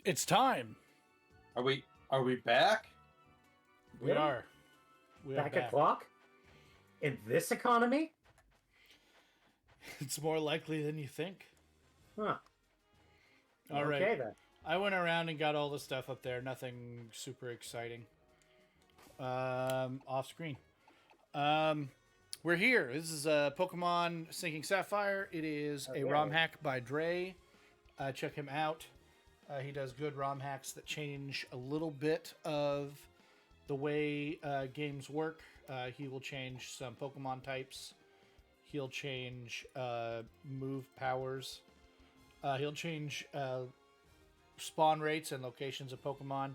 It's time. Are we back? We are. We are Back back. at clock? In this economy? It's more likely than you think. Huh. All right. Okay, then. I went around and got all the stuff up there. Nothing super exciting. Off screen. We're here. This is Pokemon Sinking Sapphire. It is a ROM hack by Dre. Check him out. He does good ROM hacks that change a little bit of the way games work. He will change some Pokemon types. He'll change move powers. He'll change spawn rates and locations of Pokemon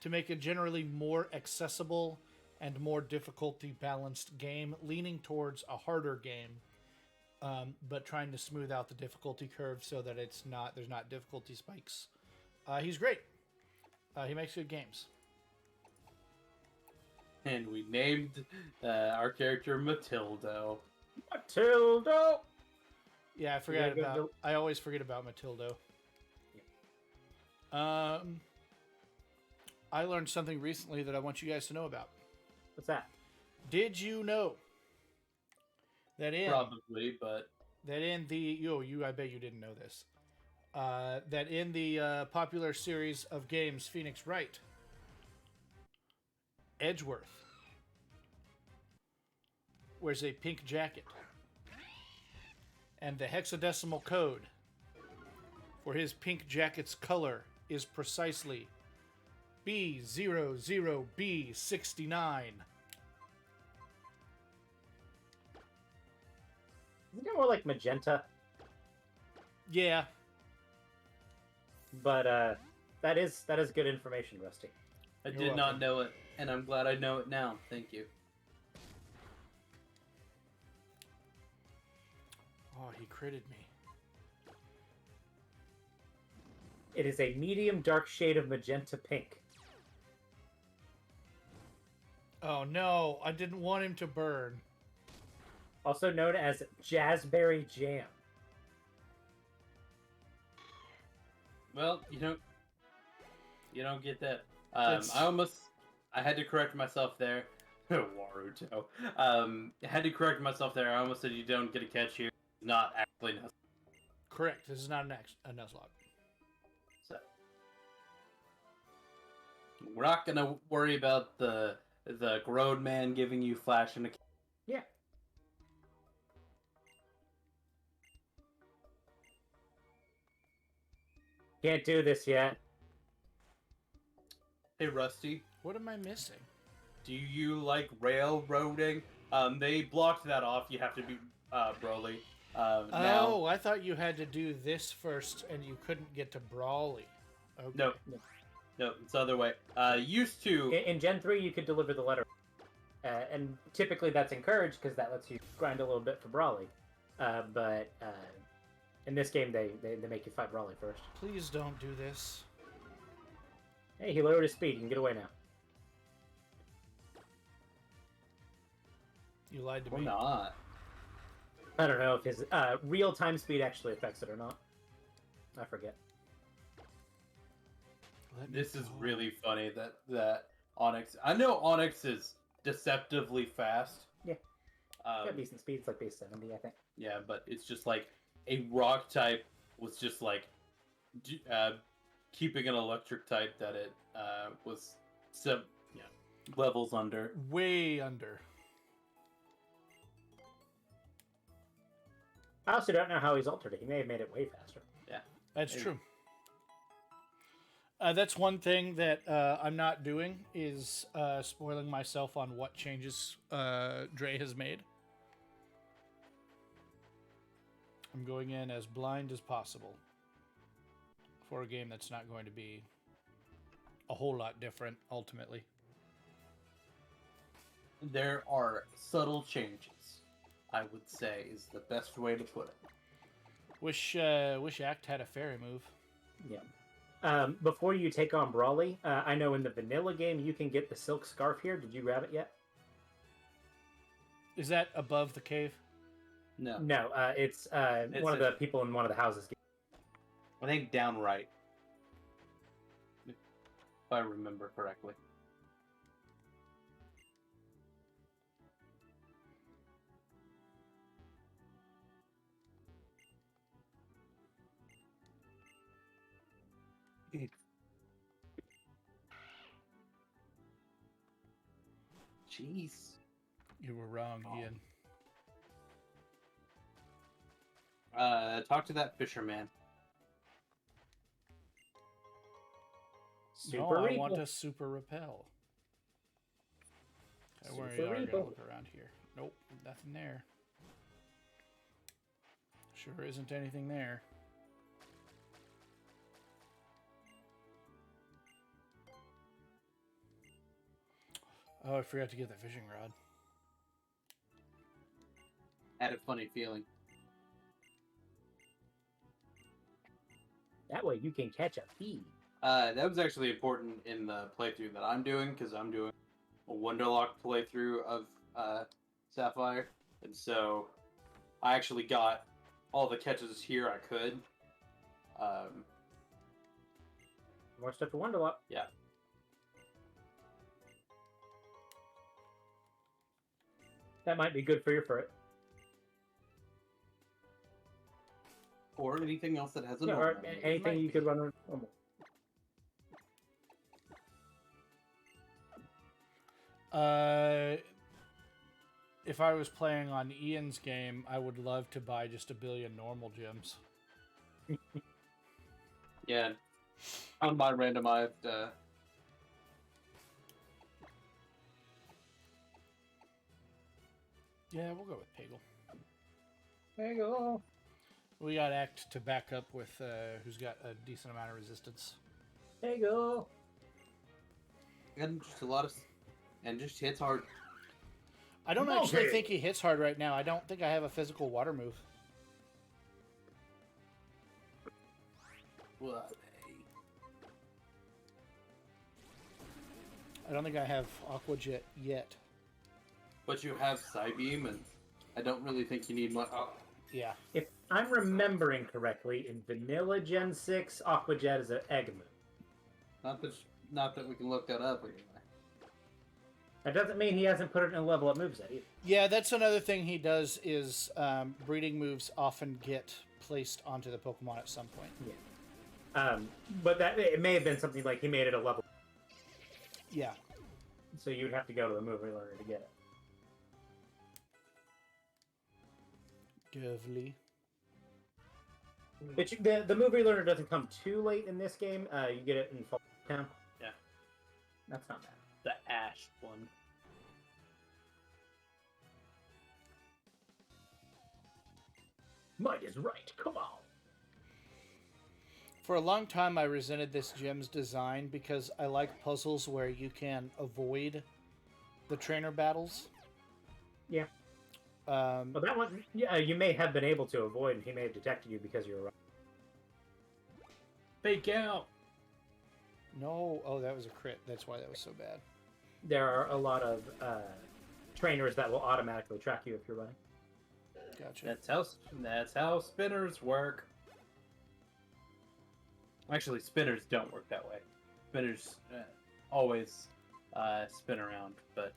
to make a generally more accessible and more difficulty balanced game, leaning towards a harder game, but trying to smooth out the difficulty curve so that there's not difficulty spikes. He's great. He makes good games. And we named our character Matildo. Matildo! Yeah, I always forget about Matildo. Yeah. I learned something recently that I want you guys to know about. What's that? Did you know that Probably, but I bet you didn't know this. That in the popular series of games Phoenix Wright, Edgeworth wears a pink jacket, and the hexadecimal code for his pink jacket's color is precisely B00B69. Isn't it more like magenta? Yeah. But that is good information, Rusty. I You're did not welcome. know it, and I'm glad I know it now. Thank you. Oh, he critted me. It is a medium dark shade of magenta pink. Oh no, I didn't want him to burn. Also known as Jazzberry Jam. Well, you don't get that. It's- I had to correct myself there. Waruto. I had to correct myself there. I almost said you don't get a catch here. It's not actually necessary. Correct. This is not a Nuzlocke. So we're not gonna worry about the grown man giving you flash and a. Yeah. Can't do this yet. Hey, Rusty. What am I missing? Do you like railroading? They blocked that off. You have to be Broly. Now, I thought you had to do this first, and you couldn't get to Brawly. Okay. no, it's the other way. Used to. In Gen 3, you could deliver the letter. And typically that's encouraged because that lets you grind a little bit for Brawly. But in this game, they make you fight Brawly first. Please don't do this. Hey, he lowered his speed. You can get away now. You lied to Or me. not. I don't know if his real-time speed actually affects it or not. I forget. This is really funny that Onyx. I know Onyx is deceptively fast. Yeah. Got Um, decent speed. It's like base 70, I think. yeah, but it's just like a rock type was just like keeping an electric type that it was levels under. Way under. I also don't know how he's altered it. He may have made it way faster. Yeah, That's Maybe. true. That's one thing that I'm not doing is spoiling myself on what changes Dre has made. I'm going in as blind as possible for a game that's not going to be a whole lot different ultimately. There are subtle changes, I would say, is the best way to put it. Wish Act had a fairy move. Yeah. Before you take on Brawly, I know in the vanilla game you can get the silk scarf here. Did you grab it yet? Is that above the cave? No. No, it's one of the people in one of the houses. I think downright. if I remember correctly. Jeez. You were wrong, Ian. Talk to that fisherman. No, I want to super repel. Okay, where you are gonna look around here. Nope, nothing there. Sure isn't anything there. Oh, I forgot to get that fishing rod. Had a funny feeling. That way you can catch a feed. That was actually important in the playthrough that I'm doing, because I'm doing a Wonderlock playthrough of Sapphire, and so I actually got all the catches here I could. More stuff to Wonderlock. Yeah. That might be good for your fruit. Or anything else that has a Yeah, normal. or anything you could run on normal. If I was playing on Ian's game, I would love to buy just 1 billion normal gems. Yeah. On my randomized. Yeah, we'll go with Pagel. There you go. We got Act to back up with who's got a decent amount of resistance. There you go. And just a lot of. And just hits hard. I don't actually think he hits hard right now. I don't think I have a physical water move. What? I don't think I have Aqua Jet yet. But you have Psybeam, and I don't really think you need much. Oh. Yeah. If I'm remembering correctly, in Vanilla Gen 6, Aqua Jet is an egg move. Not that we can look that up anyway. That doesn't mean he hasn't put it in a level up moveset either. Yeah, that's another thing he does is breeding moves often get placed onto the Pokemon at some point. Yeah. But that it may have been something like he made it a level. Yeah. So you'd have to go to the movie learner to get it. Lovely. But the movie learner doesn't come too late in this game. You get it in Fall Town. Yeah. That's not bad. The Ash one. Might is right. Come on. For a long time, I resented this gym's design because I like puzzles where you can avoid the trainer battles. Yeah. Well, that one, yeah, you may have been able to avoid, and he may have detected you because you were right. Fake out. No. Oh, that was a crit. That's why that was so bad. There are a lot of trainers that will automatically track you if you're running. Gotcha. That's how spinners work. Actually, spinners don't work that way. Spinners always spin around, but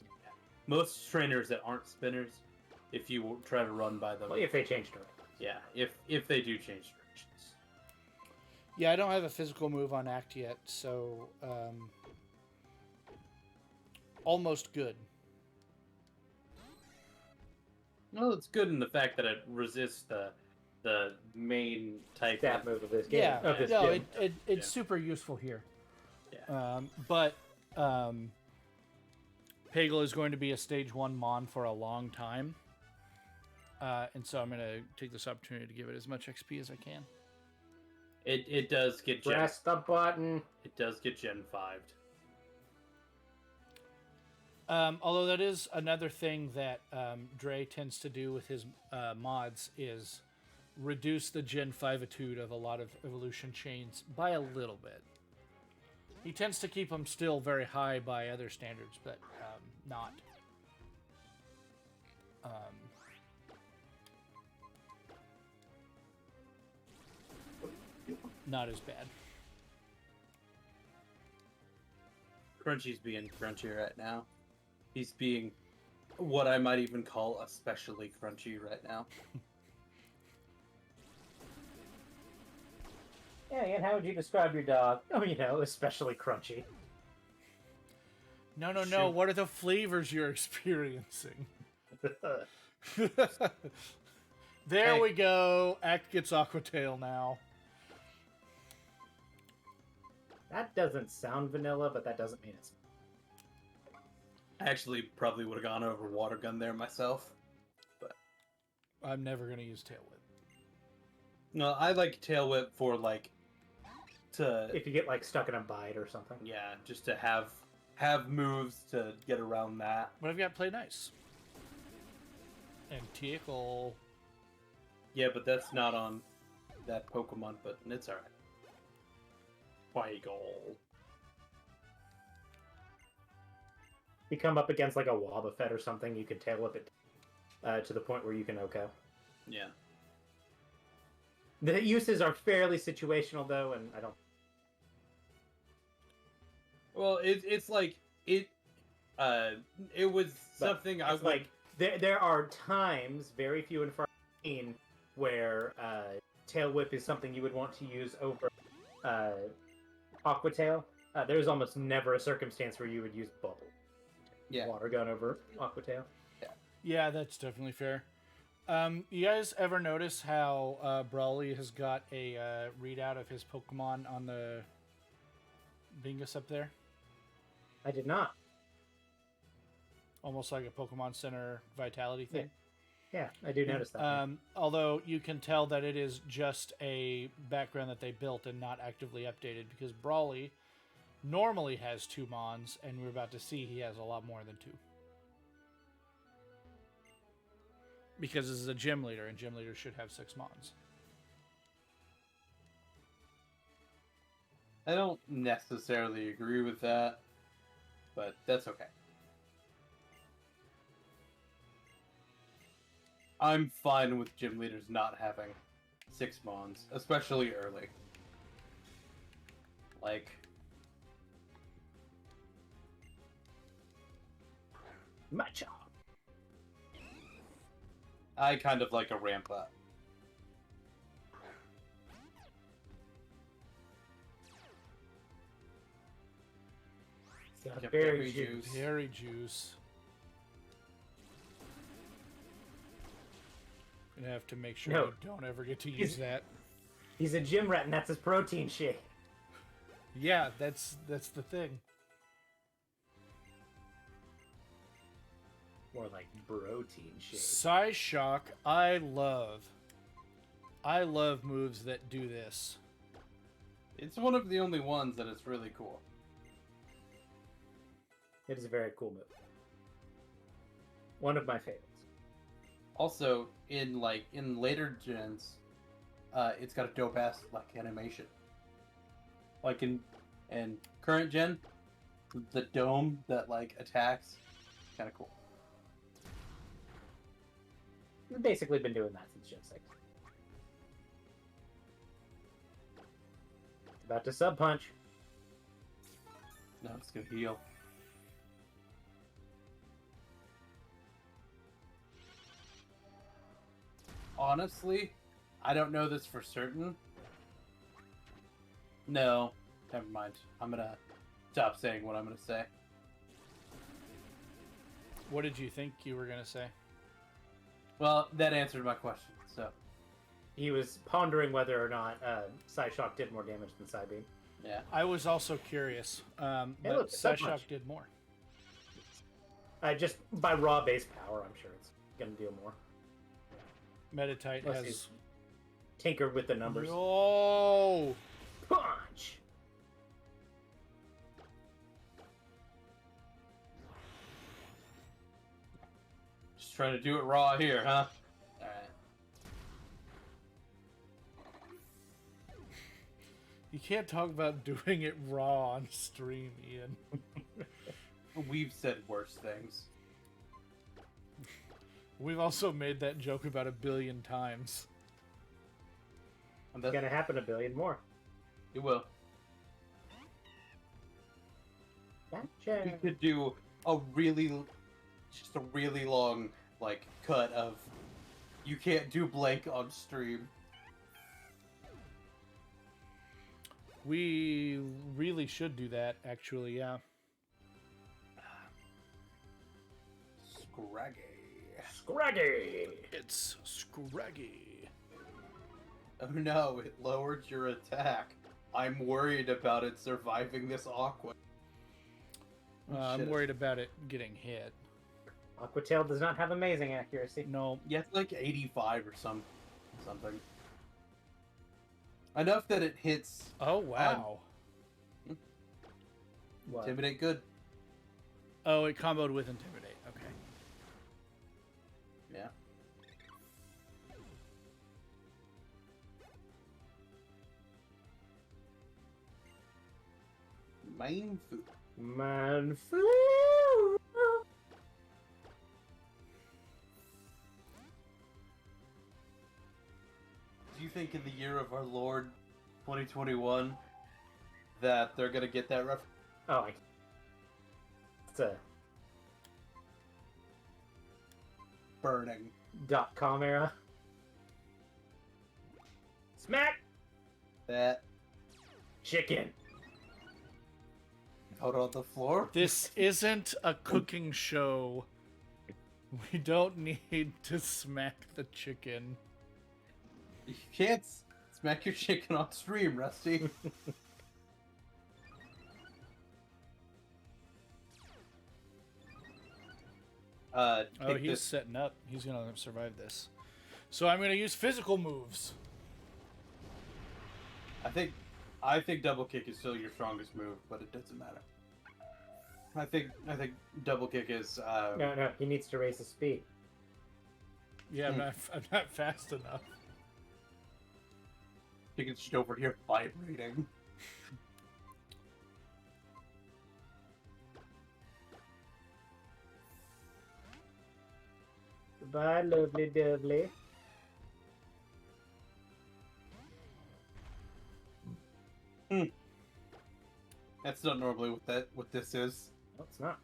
most trainers that aren't spinners, if you try to run by them, Well, if they change direction. yeah, if they do change directions. Yeah, I don't have a physical move on Act yet, so almost good. Well, it's good in the fact that it resists the main type Stab move of this game. Yeah, Of this no, gym. it's super useful here. Yeah. But Pagel is going to be a stage 1 Mon for a long time. And so I'm going to take this opportunity to give it as much XP as I can. It does get Press the button. It does get Gen 5'd. Although that is another thing that Dre tends to do with his mods is reduce the Gen 5-itude of a lot of evolution chains by a little bit. He tends to keep them still very high by other standards, but not as bad. Crunchy's being crunchy right now. He's being what I might even call especially crunchy right now. Yeah, and how would you describe your dog? Oh, you know, especially crunchy. No. Shoot. What are the flavors you're experiencing? There Hey. we go. Act gets Aquatail now. That doesn't sound vanilla, but that doesn't mean it's... I actually probably would have gone over water gun there myself. I'm never gonna use Tail Whip. No, I like tail whip for like to If you get, like, stuck in a bite or something. yeah, just to have moves to get around that. But I've got Play Nice. And Tickle. Yeah, but that's not on that Pokemon button. It's alright. Weigel. You come up against, like, a Wobbuffet or something, you can tail whip it to the point where you can OHKO. Yeah. The uses are fairly situational, though, and I don't... Well, it's like it was something I It's would like, there are times, very few and far between, where Tail Whip is something you would want to use over Aquatail. There's almost never a circumstance where you would use Bubble. yeah. Water Gun over Aquatail. Yeah, that's definitely fair. You guys ever notice how Brawly has got a readout of his Pokemon on the Bingus up there? I did not. Almost like a Pokemon Center Vitality thing. Yeah, I do notice that. Although you can tell that it is just a background that they built and not actively updated, because Brawly normally has 2 Mons, and we're about to see he has a lot more than 2. Because this is a gym leader, and gym leaders should have 6 Mons. I don't necessarily agree with that, but that's okay. I'm fine with gym leaders not having 6 Mons, especially early. Like, Matcha. I kind of like a ramp up. Got Get berry berry juice. juice. Berry juice. Gonna have to make sure No. you don't ever get to use that. He's a gym rat, and that's his protein shake. Yeah, that's the thing. More like protein shake. Psyshock, I love. I love moves that do this. It's one of the only ones that is really cool. It is a very cool move. One of my favorites. Also, in later gens, it's got a dope ass like animation. Like in current gen, the dome that like attacks, kind of cool. We've basically been doing that since Gen 6. About to sub punch. No, it's gonna heal. Honestly, I don't know this for certain. No, never mind. I'm gonna stop saying what I'm gonna say. What did you think you were gonna say? Well, that answered my question. So, He was pondering whether or not Psyshock did more damage than Psybeam. yeah. I was also curious, but look, it's that Psyshock much. did more. Just by raw base power, I'm sure it's going to deal more. Meditite Unless has. he's tinkered with the numbers. No. Punch! Just trying to do it raw here, huh? Alright. You can't talk about doing it raw on stream, Ian. We've said worse things. We've also made that joke about 1 billion times. And It's that's, going to happen a billion more. it will. Gotcha. We could do a really long like cut of you can't do blank on stream. We really should do that, actually, yeah. Scraggy. It's Scraggy. Oh no, it lowered your attack. I'm worried about it surviving this aqua. I'm worried about it getting hit. Aquatail does not have amazing accuracy. No. Yeah, it's like 85 or something. Enough that it hits. Oh, wow. What? Intimidate good. Oh, it comboed with Intimidate. Okay. Yeah. Main food. Man, Do you think in the year of our Lord 2021 that they're gonna get that reference? Oh, it's a Burning. .com era. Smack That chicken. out on the floor? This isn't a cooking show. We don't need to smack the chicken. You can't smack your chicken on stream, Rusty. Oh, Take he's this. setting up. He's going to survive this. So I'm going to use physical moves. I think double kick is still your strongest move, but it doesn't matter. I think double kick is No, he needs to raise his speed. Yeah, I'm not fast enough. chicken's just over here vibrating. Goodbye, lovely dovely. That's not normally what this is. No, it's not.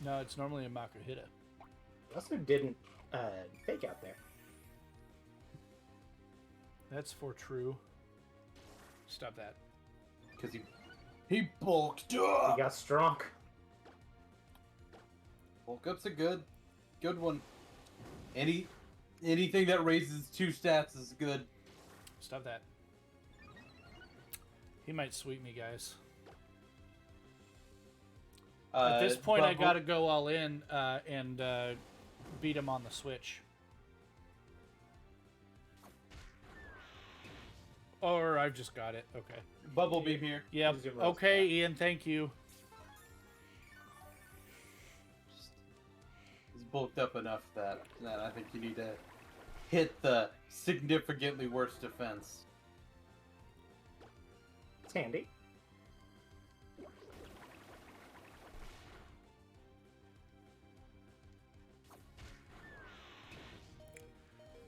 No, it's normally a Makuhita. Also didn't fake out there. That's for true. Stop that. Because he bulked He up. got strong. Bulk up's a good one. Anything that raises 2 stats is good. Stop that. He might sweep me, guys. At this point, I gotta go all in and beat him on the switch. Or I've just got it. Okay. Bubble beam here. Yep. Use your rolls. Okay, Ian. Thank you. He's bulked up enough that I think you need to hit the significantly worse defense. It's handy.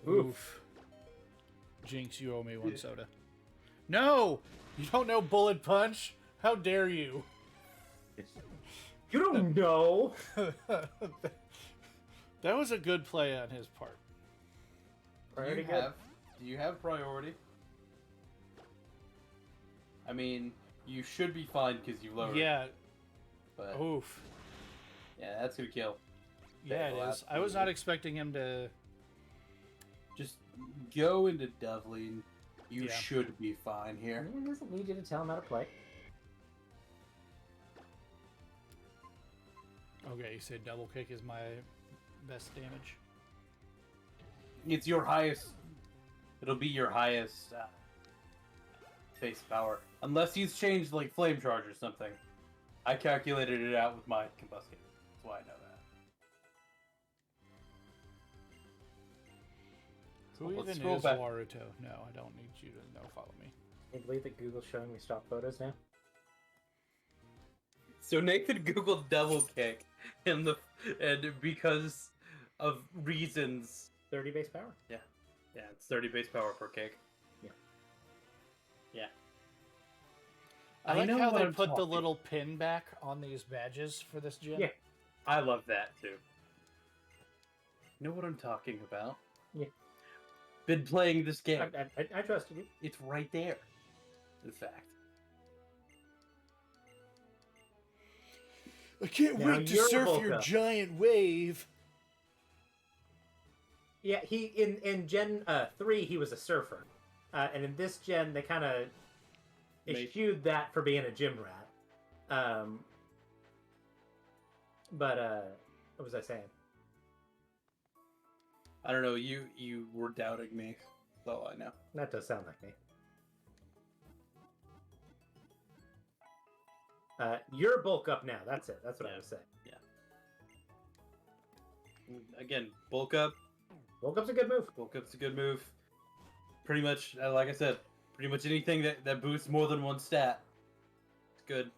Oof. Jinx, you owe me one soda. No! You don't know Bullet Punch? How dare you? You don't know. That was a good play on his part. Priority good. Do you have priority? I mean, you should be fine because you lowered. Yeah. But Oof. yeah, that's gonna kill. Yeah, Well, it is. I was not expecting him to... Just go into Dovling. You Yeah. should be fine here. He doesn't need you to tell him how to play. Okay, you said double kick is my best damage. It's your highest. It'll be your highest base power, unless he's changed like flame charge or something. I calculated it out with my combustion. That's why I know that. Who Let's even scroll is back. Waruto? No, I don't need you to know. Follow me. Can you believe that Google's showing me stock photos now? So Nathan googled double kick, and because of reasons. 30 base power. Yeah, it's 30 base power per kick. I like know how what they I'm put the talking. little pin back on these badges for this gen. Yeah. I love that too. You know what I'm talking about? Yeah. Been playing this game. I trusted you. It's right there. In fact. I can't Now wait to you're surf your Volca. giant wave. Yeah, he in Gen 3 he was a surfer, and in this gen they kind of eschewed that for being a gym rat. But what was I saying? I don't know, you were doubting me. That's all I know. That does sound like me. You're bulk up now. That's it. That's what I was saying. Again, bulk up. Bulk up's a good move. Bulk up's a good move. Pretty much, like I said, pretty much anything that boosts more than one stat. It's good.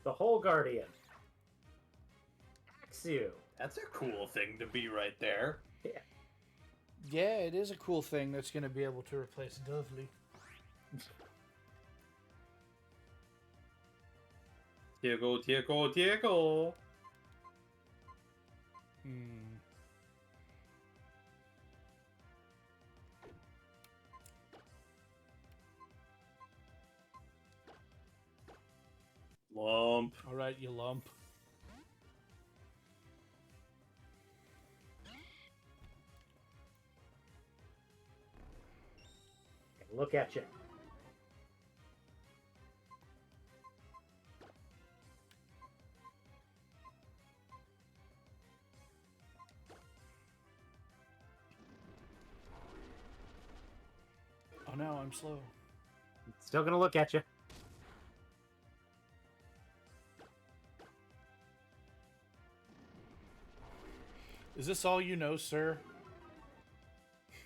The whole Guardian. Axew. That's a cool thing to be right there. Yeah. Yeah, it is a cool thing that's going to be able to replace Dovely. Tickle. Lump. All right, you lump. Look at you. Oh no, I'm slow. Still gonna look at you. Is this all you know, sir?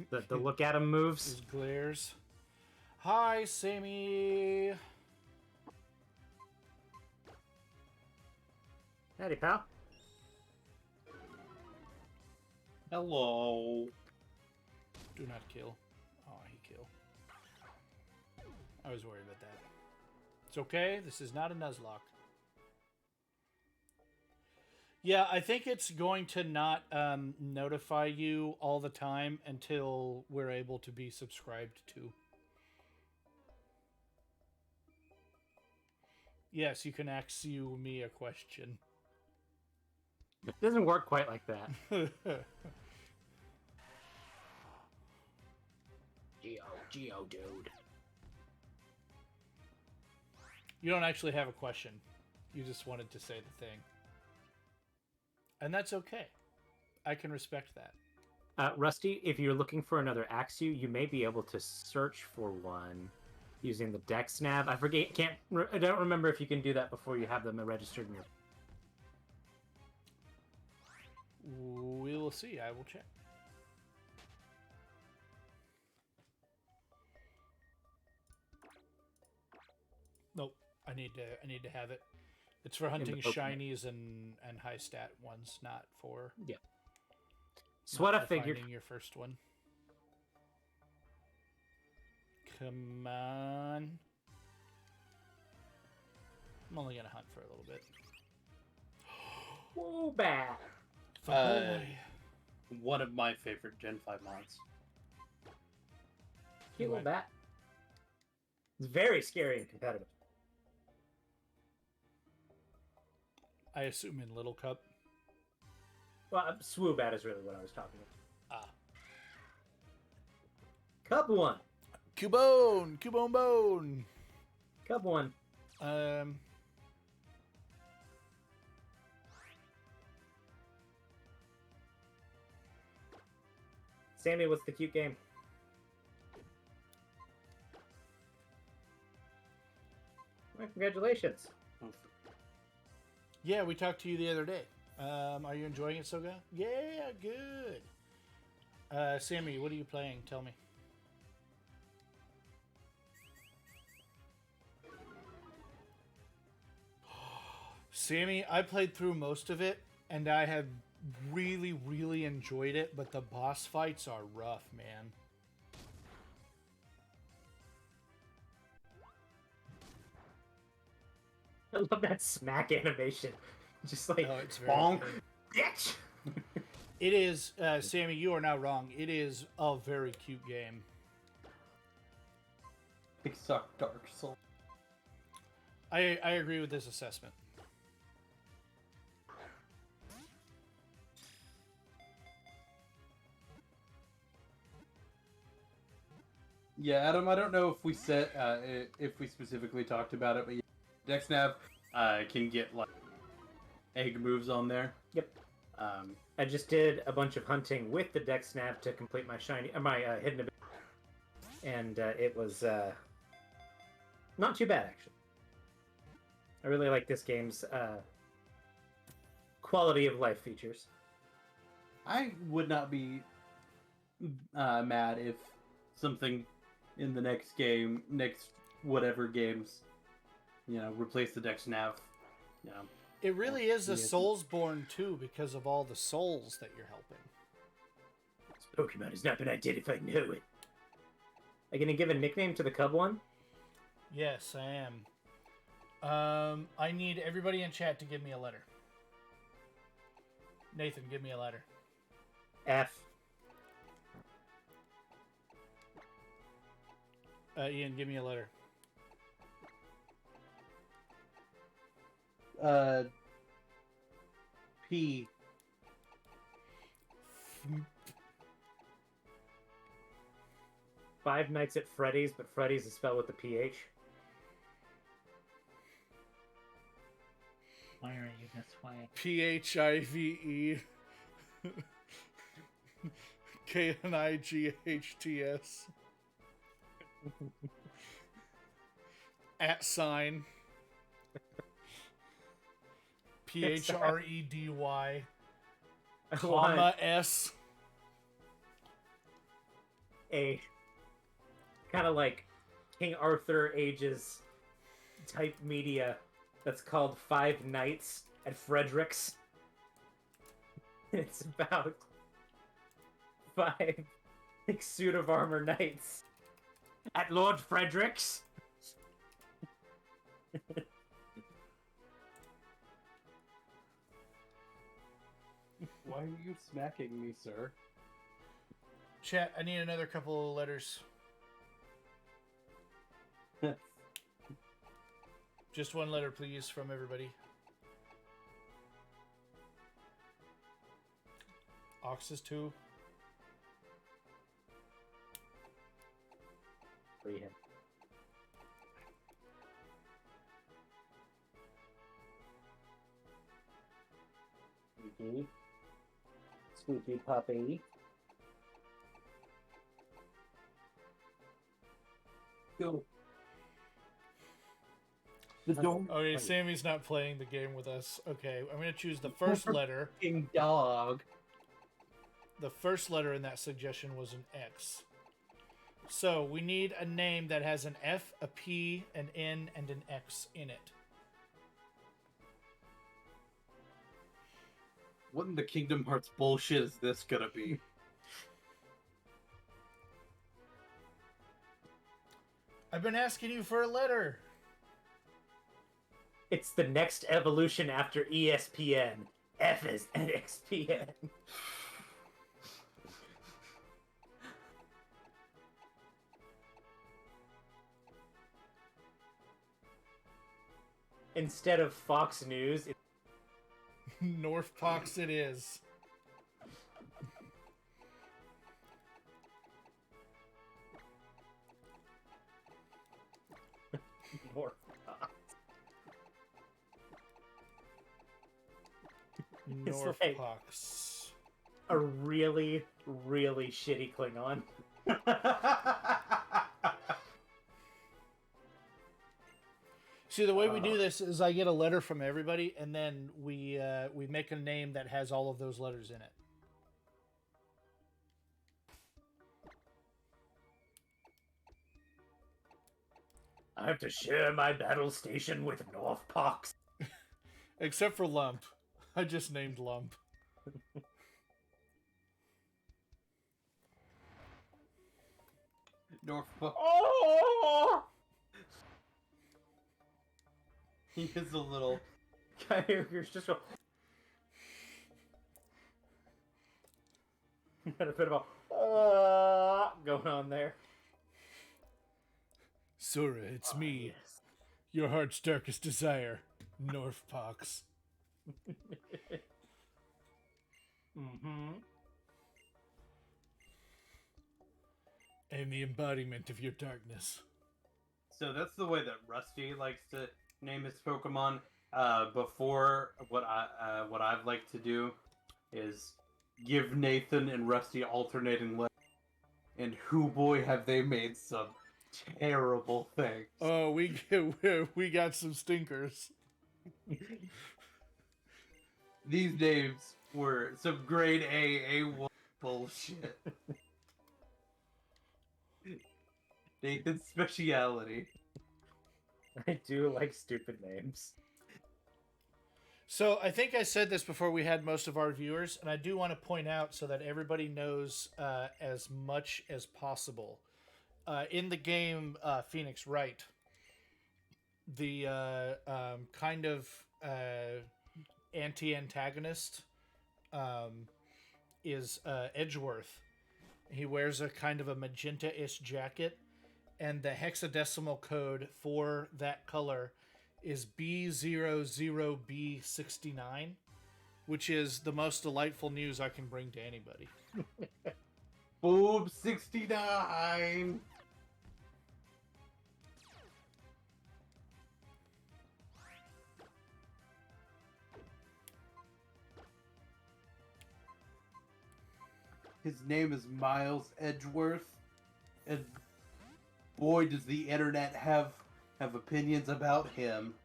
The look at him moves. His glares. Hi, Sammy. Howdy, pal. Hello. Do not kill. Oh, he killed. I was worried about that. It's okay. This is not a Nuzlocke. Yeah, I think it's going to not notify you all the time until we're able to be subscribed to. Yes, you can ask me a question. It doesn't work quite like that. Geo, dude. You don't actually have a question. You just wanted to say the thing. And that's okay. I can respect that. Rusty, if you're looking for another Axew, you may be able to search for one using the Dex nav. I forget. I don't remember if you can do that before you have them registered in your. We will see. I will check. Nope. I need to have it. It's for hunting shinies and high stat ones, not for It's what I figured. finding your first one. Come on. I'm only gonna hunt for a little bit. Whoa, bat. One of my favorite Gen 5 mods. Cute little bat. It's very scary and competitive. I assume in Little Cup. Well, Swoobat is really what I was talking about. Ah. Cub one. Cubone! Cubone Bone! Cub one. Sammy, what's the cute game? Well, congratulations. Yeah, we talked to you the other day. Are you enjoying it, Soga? Yeah, good. Sammy, what are you playing? Tell me. Sammy, I played through most of it, and I have really, really enjoyed it, but the boss fights are rough, man. I love that smack animation. Just like, Oh, it's very bonk, good. bitch! It is, Sammy, you are not wrong. It is a very cute game. Big suck Dark Souls. I agree with this assessment. Yeah, Adam, I don't know if we said if we specifically talked about it, but yeah, Dexnav can get like egg moves on there. Yep. I just did a bunch of hunting with the deck snap to complete my shiny, my hidden ability, and it was not too bad actually. I really like this game's quality of life features. I would not be mad if something in the next game, next whatever games, replace the Dexnav. It really is a Yeah. Soulsborne too because of all the souls that you're helping. This Pokemon has not been identified. Know it. Are you gonna give a nickname to the cub one? Yes, I am. I need everybody in chat to give me a letter. Nathan, give me a letter. F. Ian, give me a letter. P. Five Nights at Freddy's, but Freddy's is spelled with a PH. Why are you this way? PHIVE KNIGHTS @ sign PHREDY comma S. A kind of like King Arthur ages type media that's called Five Nights at Frederick's. It's about five like, suit of armor knights at Lord Frederick's. Why are you smacking me, sir? Chat, I need another couple of letters. Just one letter, please, from everybody. Oxes 2. Free him. Squeaky. Squeaky puppy. Go. The dog. Okay, Sammy's not playing the game with us. Okay, I'm going to choose the first letter. Fucking dog. The first letter in that suggestion was an X. So we need a name that has an F, a P, an N, and an X in it. What in the Kingdom Hearts bullshit is this gonna be? I've been asking you for a letter. It's the next evolution after ESPN. F is NXPN. Instead of Fox News, it's North Pox it is. more. North like- Pox. A really, really shitty Klingon. See, the way we do this is I get a letter from everybody, and then we make a name that has all of those letters in it. I have to share my battle station with North Pox. Except for Lump. I just named Lump. Norfolk. Oh! He is a little. Kyogre's just got a bit of a going on there. Sora, it's me, Yes. your heart's darkest desire, Northpox. Mm-hmm. I am the embodiment of your darkness. So that's the way that Rusty likes to name his Pokemon. Before what I've liked to do is give Nathan and Rusty alternating letters, and who boy have they made some terrible things. Oh, we got some stinkers. These names were some grade A1 bullshit. Nathan's speciality. I do like stupid names. So I think I said this before we had most of our viewers, and I do want to point out so that everybody knows as much as possible. In the game Phoenix Wright, the kind of anti-antagonist is Edgeworth. He wears a kind of a magenta-ish jacket, and the hexadecimal code for that color is B00B69, which is the most delightful news I can bring to anybody. Boob 69. His name is Miles Edgeworth, and boy, does the internet have opinions about him.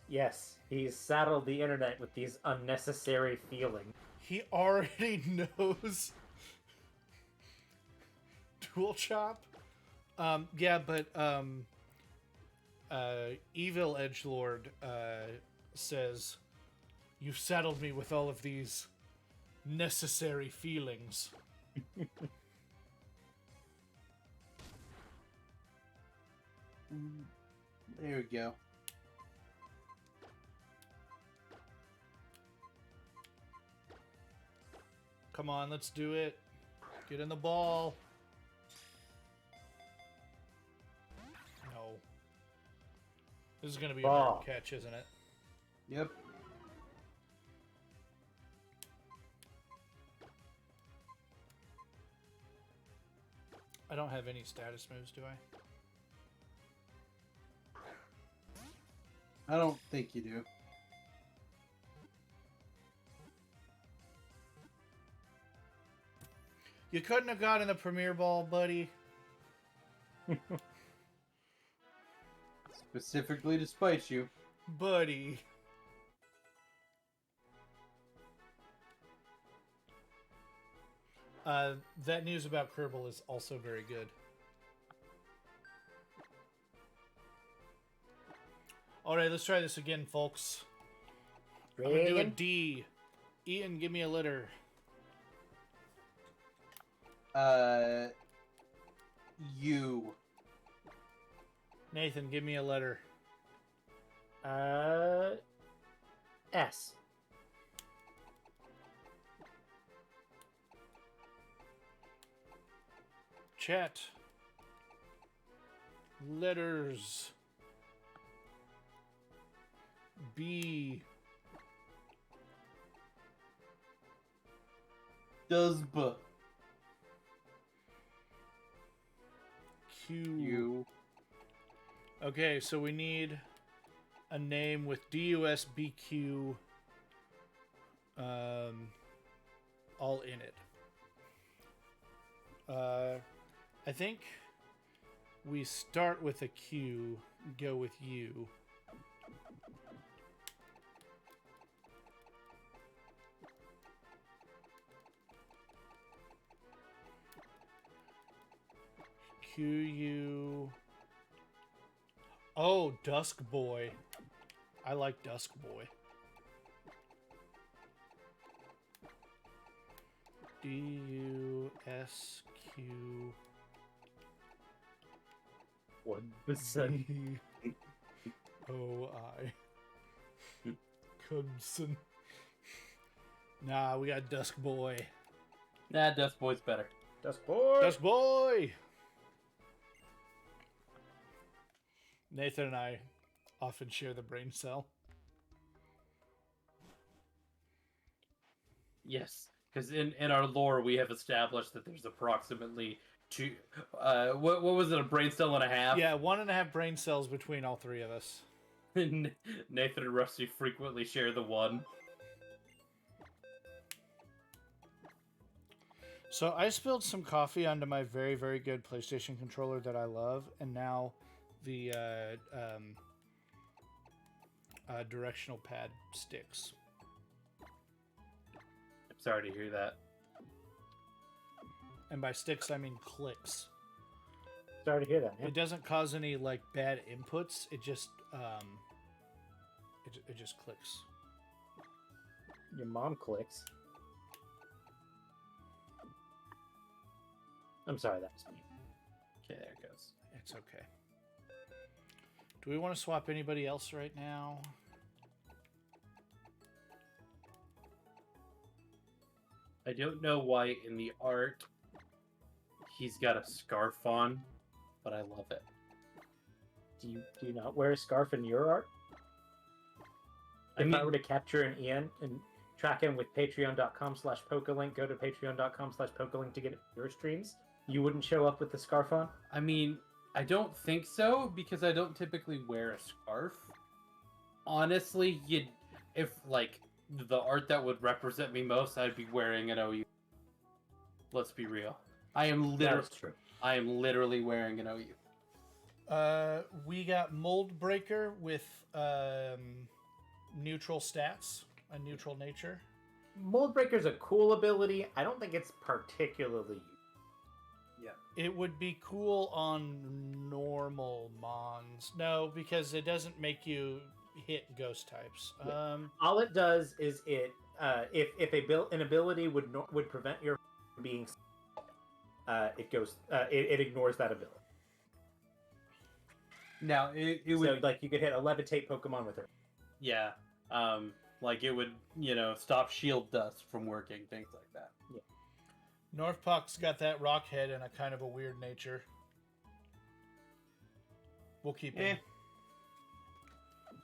Yes, he's saddled the internet with these unnecessary feelings. He already knows Dual Chop. Yeah, but Evil Edgelord says, "You've saddled me with all of these necessary feelings." There we go. Come on, let's do it. Get in the ball. No. This is going to be a Ball. hard catch, isn't it? Yep. I don't have any status moves, do I? I don't think you do. You couldn't have gotten the Premier Ball, buddy. Specifically to spite you. Buddy. That news about Kerbal is also very good. Alright, let's try this again, folks. I'm gonna do a D. Ian, give me a letter. U. Nathan, give me a letter. S. Chat. Letters. B. Does B. Q. U. Okay, so we need a name with DUSBQ all in it. I think we start with a Q, go with U. QU. Oh, Dusk Boy. I like Dusk Boy. DUSQ 1%. OI. Cubson. Nah, we got Dusk Boy. Nah, Dust Boy's better. Dust boy. Dusk Boy! Nathan and I often share the brain cell. Yes, because in our lore we have established that there's approximately two. What was it? A brain cell and a half. Yeah, 1.5 brain cells between all three of us. Nathan and Rusty frequently share the one. So I spilled some coffee onto my very, very good PlayStation controller that I love, and now the directional pad sticks. I'm sorry to hear that. And by sticks, I mean clicks. Sorry to hear that, man. It doesn't cause any like bad inputs. It just it just clicks. Your mom clicks. I'm sorry, that was me. Okay, there it goes. It's okay. Do we want to swap anybody else right now? I don't know why in the art he's got a scarf on, but I love it. Do you not wear a scarf in your art? If I were to capture an Ian and track him with patreon.com/pokalink, go to patreon.com/pokalink to get your streams, you wouldn't show up with the scarf on? I mean, I don't think so because I don't typically wear a scarf. Honestly, if like the art that would represent me most, I'd be wearing an OU. Let's be real. I am literally wearing an OU. We got Mold Breaker with neutral stats, a neutral nature. Mold Breaker's a cool ability. I don't think it's particularly useful. Yeah. It would be cool on normal mons. No, because it doesn't make you hit ghost types. Yeah. All it does is if an ability would prevent your from being, it ignores that ability. Now it would So like you could hit a levitate Pokemon with her. yeah, like it would stop shield dust from working, things like that. Yeah. Northpuck's got that rock head and a kind of a weird nature. We'll keep him.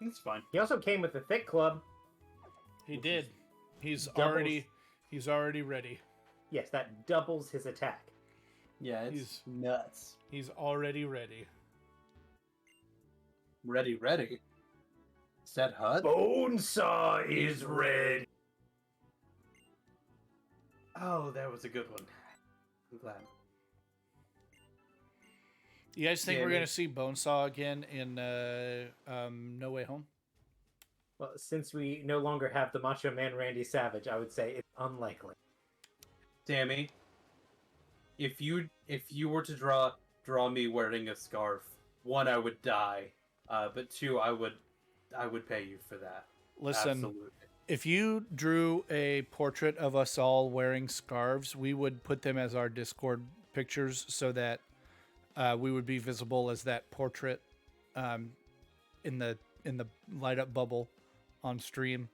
It's fine. He also came with the Thick Club. He did. He's Doubles. already ready. Yes, that doubles his attack. Yeah, it's He's- nuts. He's already ready. Ready. Set HUD. Bonesaw is red. Oh, that was a good one. I'm glad. You guys think Yeah, we're man. gonna see Bonesaw again in No Way Home? Well, since we no longer have the Macho Man Randy Savage, I would say it's unlikely. Sammy, if you were to draw me wearing a scarf, one, I would die, but two, I would pay you for that. Listen, Absolutely. if you drew a portrait of us all wearing scarves, we would put them as our Discord pictures so that we would be visible as that portrait in the light up bubble on stream.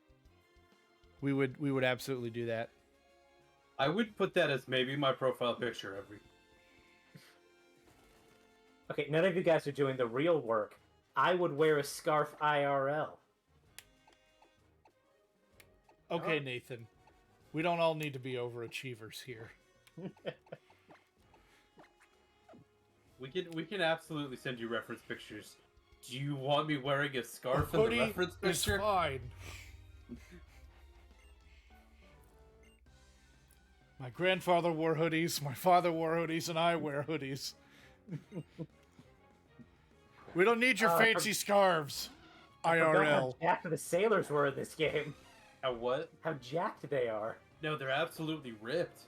We would absolutely do that. I would put that as maybe my profile picture every. Okay, none of you guys are doing the real work. I would wear a scarf IRL. Okay, Nathan. We don't all need to be overachievers here. We can absolutely send you reference pictures. Do you want me wearing a scarf in the Hoodie reference is picture? fine. My grandfather wore hoodies, my father wore hoodies, and I wear hoodies. We don't need your fancy scarves, I forgot IRL. how jacked the sailors were in this game. How what? How jacked they are. No, they're absolutely ripped.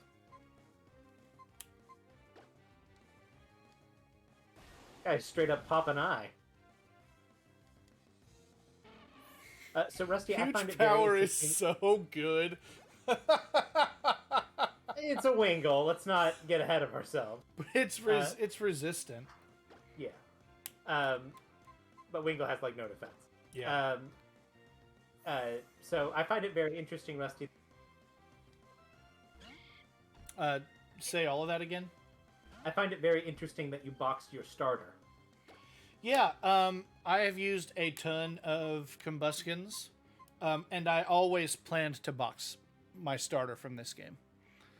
Guys straight up pop an eye. So Rusty, I find Huge it very power is interesting. so good. It's a Wingull. Let's not get ahead of ourselves. But it's resistant. Yeah. But Wingull has, like, no defense. Yeah. So I find it very interesting, Rusty. Say all of that again. I find it very interesting that you boxed your starter. Yeah, I have used a ton of combustions, and I always planned to box my starter from this game.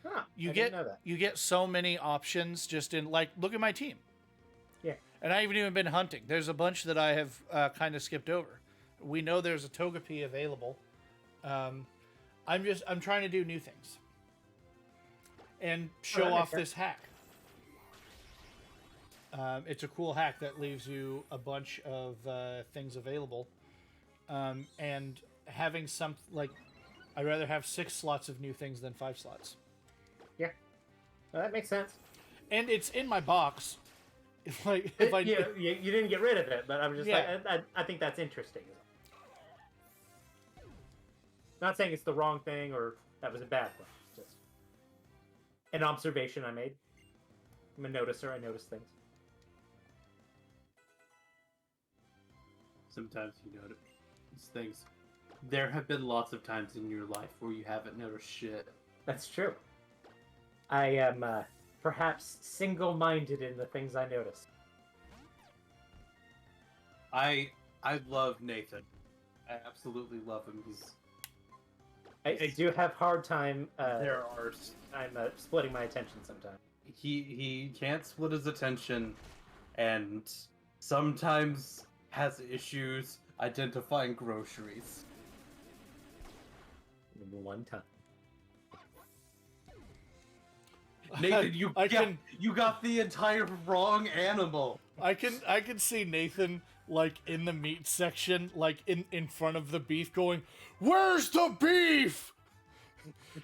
Huh, You I get didn't know that. you get so many options just in, like, look at my team. Yeah. And I haven't even been hunting. There's a bunch that I have kind of skipped over. We know there's a Togepi available. I'm trying to do new things and show that makes off this hack. It's a cool hack that leaves you a bunch of things available, and having some, like, I'd rather have 6 slots of new things than 5 slots. Yeah. Well, that makes sense. And it's in my box. You didn't get rid of it, but I'm just Yeah. like, I think that's interesting. Not saying it's the wrong thing or that was a bad thing. It's just an observation I made. I'm a noticer. I notice things. Sometimes you notice things. There have been lots of times in your life where you haven't noticed shit. That's true. I am perhaps single-minded in the things I notice. I love Nathan. I absolutely love him. I do have hard time. There are I'm splitting my attention sometimes. he can't split his attention, and sometimes has issues identifying groceries. One time. Nathan, I you got the entire wrong animal. I can see Nathan, like, in the meat section, like in front of the beef, going, "Where's the beef?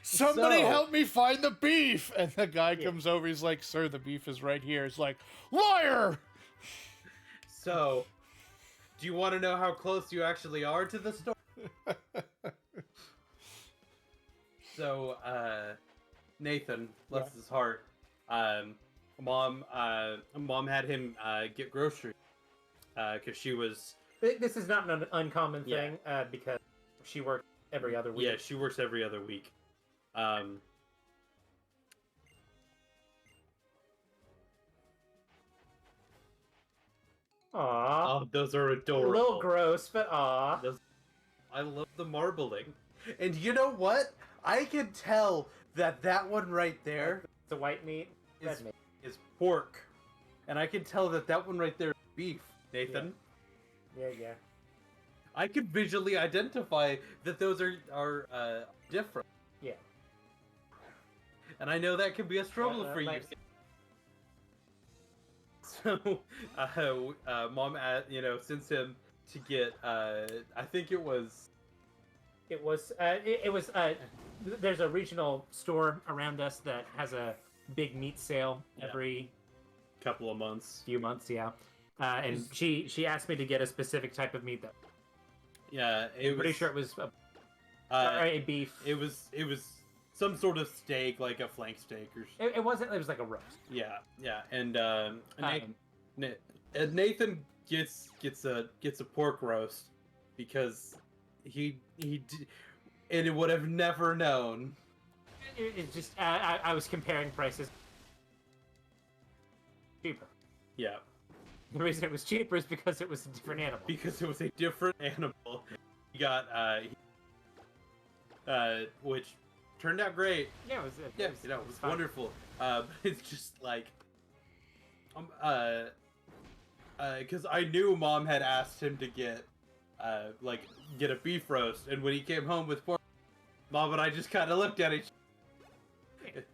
Somebody So- help me find the beef!" And the guy comes over. He's like, "Sir, the beef is right here." It's like, "Liar!" So, do you want to know how close you actually are to the store? So, Nathan, bless his heart, mom had him get groceries because she was. This is not an uncommon Yeah. thing because she works every other week. Yeah, she works every other week. Aw. Oh, those are A adorable. little gross, but aw. I love the marbling. And you know what? I can tell that one right there It's a white meat. Red is, meat. is pork. And I can tell that one right there is beef, Nathan. Yeah. I could visually identify that those are different. Yeah. And I know that can be a struggle that for you. makes- So, mom, sends him to get, I think it was... It was. There's a regional store around us that has a big meat sale Yeah. every couple of months. few months. Yeah. And she asked me to get a specific type of meat that Yeah, I'm pretty sure it was uh, a beef. it was some sort of steak, like a flank steak or. It wasn't. It was like a roast. Yeah, and Nathan gets a pork roast because he and it would have never known. It's just I was comparing prices. Cheaper. Yeah, The reason it was cheaper is because it was a different animal. because it was a different animal. He got which turned out great. Yeah, it was. It was fine. wonderful. It's just like, because I knew Mom had asked him to get a beef roast, and when he came home with pork, Mom and I just kind of looked at each,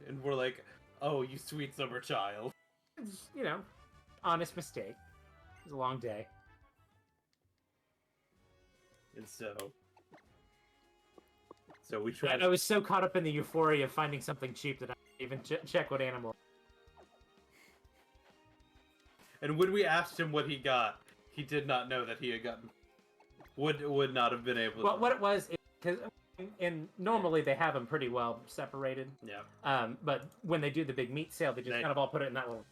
and we're like, "Oh, you sweet summer child." It's, honest mistake. It was a long day. And so we tried. I was so caught up in the euphoria of finding something cheap that I didn't even check what animal. And when we asked him what he got, he did not know that he had gotten. Would not have been able to. Well, what it was, because And normally they have them pretty well separated. Yeah. But when they do the big meat sale, they just kind of all put it in that little.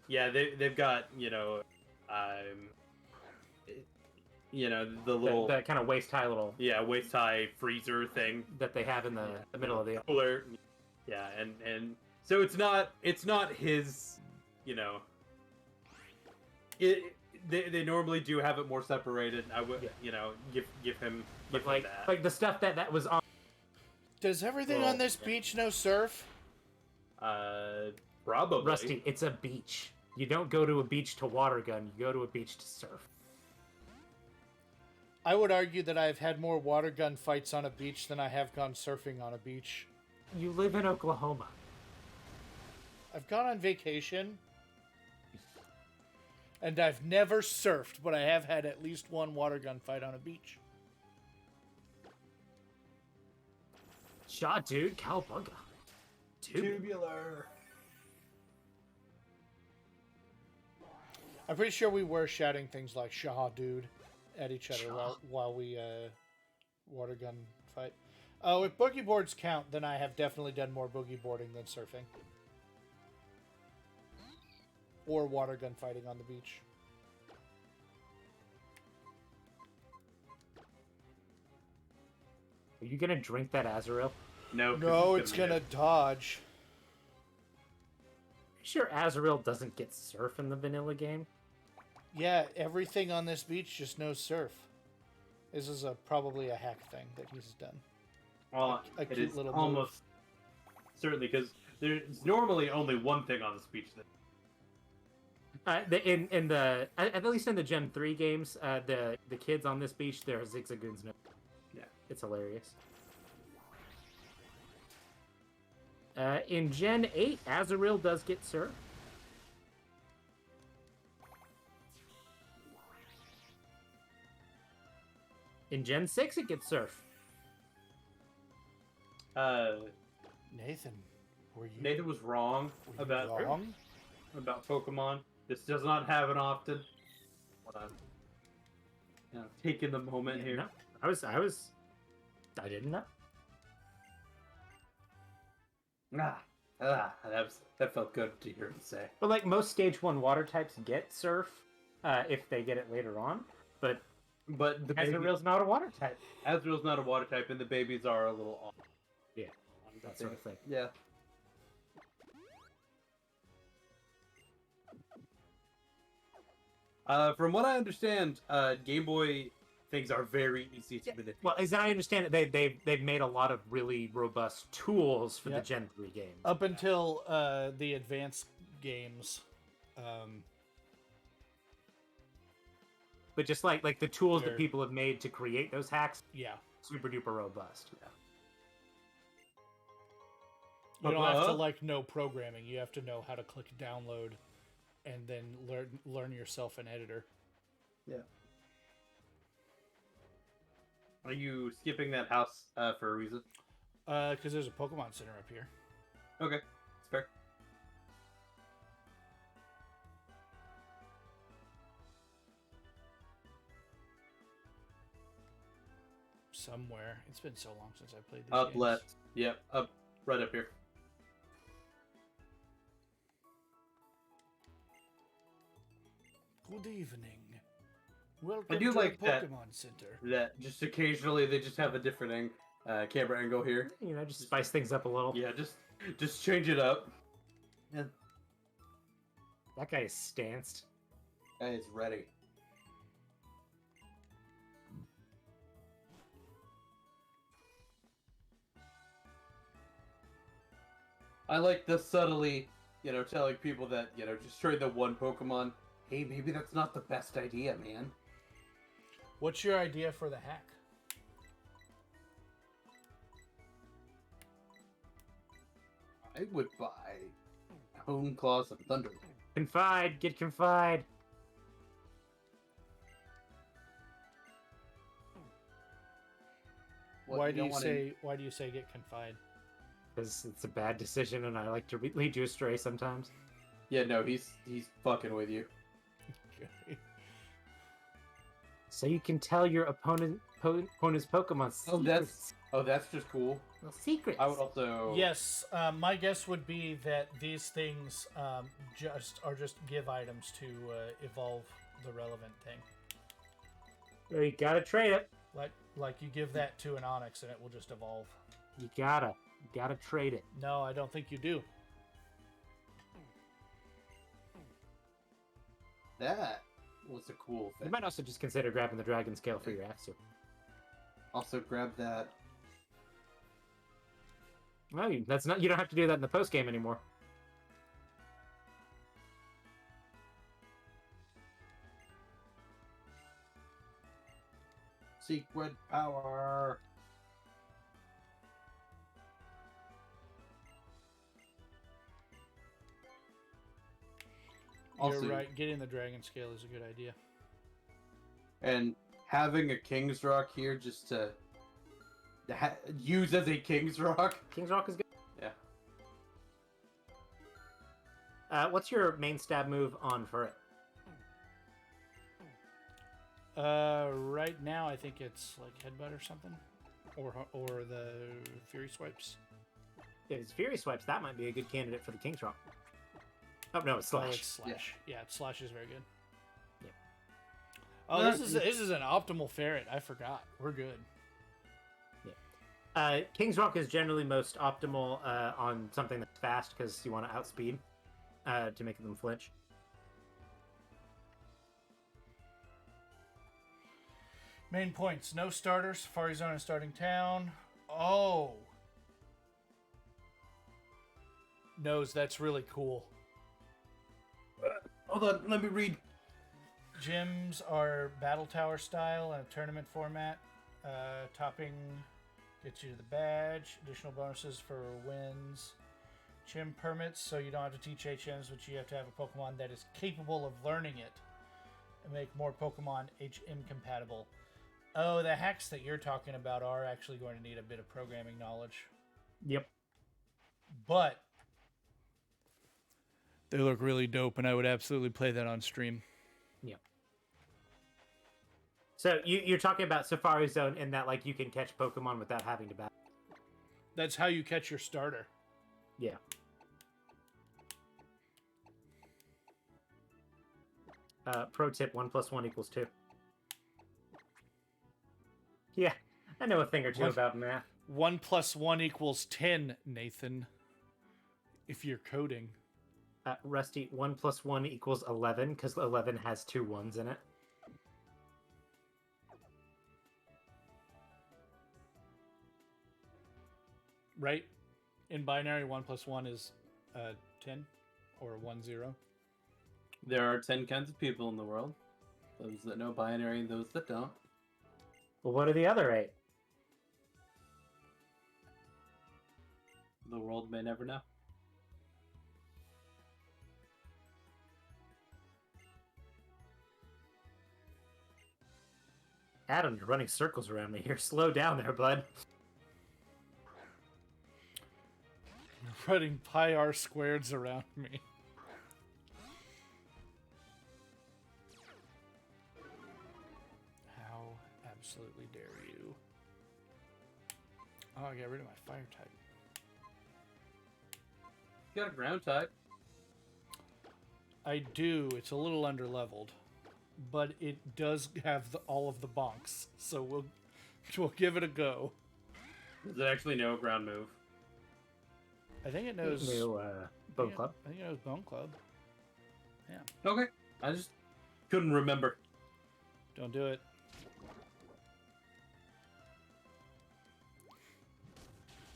Yeah, they've got the little That kind of waist high little waist high freezer thing that they have in the middle of the. cooler. Yeah, and so it's not his, they normally do have it more separated. I would give him Like that. like the stuff that was on. Does everything on this beach know surf? Probably. Rusty, it's a beach. You don't go to a beach to water gun. You go to a beach to surf. I would argue that I've had more water gun fights on a beach than I have gone surfing on a beach. You live in Oklahoma. I've gone on vacation, and I've never surfed, but I have had at least one water gun fight on a beach. Shot, dude. Cowabunga. Tubular. I'm pretty sure we were shouting things like "Shaw, dude" at each other while we water gun fight. If boogie boards count, then I have definitely done more boogie boarding than surfing. Or water gun fighting on the beach. Are you gonna drink that Azrael? No. No, it's gonna dodge. Sure, Azrael doesn't get surf in the vanilla game. Yeah, everything on this beach just knows surf. This is probably a hack thing that he's done. Well, A it cute is little almost certainly because there's normally only one thing on this beach that. At least in the Gen 3 games, the kids on this beach, they're zigzagoons. Yeah, it's hilarious. In Gen 8, Azrael does get surf. In Gen 6, it gets surf. Nathan, were you Nathan was wrong about Pokemon. This does not happen often. Hold on. Taking the moment here. No, I didn't know. That felt good to hear him say. But like most Stage 1 water types get surf if they get it later on. But the Azrael's not a water type. Azrael's not a water type, and the babies are a little off. Yeah, that sort of thing. Yeah. From what I understand, Game Boy things are very easy to manipulate. Well, as I understand it, they've made a lot of really robust tools for the Gen 3 games. Up until the advanced games. But just like the tools that people have made to create those hacks, Yeah. super duper robust. Yeah. You don't have to know programming. You have to know how to click download and then learn yourself an editor. Yeah. Are you skipping that house for a reason? Because there's a Pokemon Center up here. Okay, it's fair. Somewhere. It's been so long since I played these Up games. left. Yep, right up here. Good evening. Welcome I do to like the that- Pokemon Center. That just occasionally they just have a different camera angle here. You know, just spice things up a little. Yeah, just change it up. Yeah, That guy is stanced. guy is ready. I like the subtly, telling people that, just trade the one Pokemon. Hey, maybe that's not the best idea, man. What's your idea for the hack? I would buy Hone Claws of Thunder. Confide, get confide. Why do you say get confide? Because it's a bad decision, and I like to lead you astray sometimes. Yeah, no, he's fucking with you. So you can tell your opponent's Pokemon secrets. Oh, Oh, that's just cool. Well, secrets. I would also. Yes, my guess would be that these things just give items to evolve the relevant thing. Well, you gotta trade it. Like you give that to an onyx and it will just evolve. You gotta trade it. No, I don't think you do. That was a cool You thing. might also just consider grabbing the dragon scale for your F-suit. Also, grab that. Well, that's not. You don't have to do that in the post game anymore. Secret power. Also, You're right. Getting the dragon scale is a good idea. and having a King's Rock here just to use as a King's Rock. King's Rock is good. Yeah. What's your main stab move on for it? Right now I think it's like headbutt or something, or the fury swipes. If it's Fury Swipes, that might be a good candidate for the King's Rock. Oh no, it's Oh, Slash. it's slash. Yeah, slash is very good. Yep. Oh, this is an optimal ferret. I forgot. We're good. King's Rock is generally most optimal on something that's fast because you want to outspeed to make them flinch. Main points: no starter, Safari Zone, and starting town. Oh, nose. That's really cool. Hold on, let me read. Gyms are battle tower style and a tournament format. Topping gets you to the badge. Additional bonuses for wins. Gym permits, so you don't have to teach HMs, but you have to have a Pokemon that is capable of learning it and make more Pokemon HM compatible. Oh, the hacks that you're talking about are actually going to need a bit of programming knowledge. Yep. But they look really dope, and I would absolutely play that on stream. Yep. So you're talking about Safari Zone in that like you can catch Pokemon without having to battle. That's how you catch your starter. Yeah. Pro tip: 1 + 1 = 2. Yeah, I know a thing or two What? about math. 1 + 1 = 10, Nathan. If you're coding. Rusty, 1 + 1 = 11 because 11 has 2 1s in it. Right? In binary, 1 + 1 is 10 or 1 0. There are 10 kinds of people in the world. Those that know binary and those that don't. Well, what are the other 8? The world may never know. Adam, you're running circles around me here. Slow down there, bud. Running pi r squareds around me. How absolutely dare you? Oh, I got rid of my fire type. You got a ground type. I do. It's a little underleveled, but it does have all of the bonks, so we'll give it a go. Does it actually know a ground move? I think it knows Bone Club. I think it knows Bone Club. Okay. I just couldn't remember. Don't do it.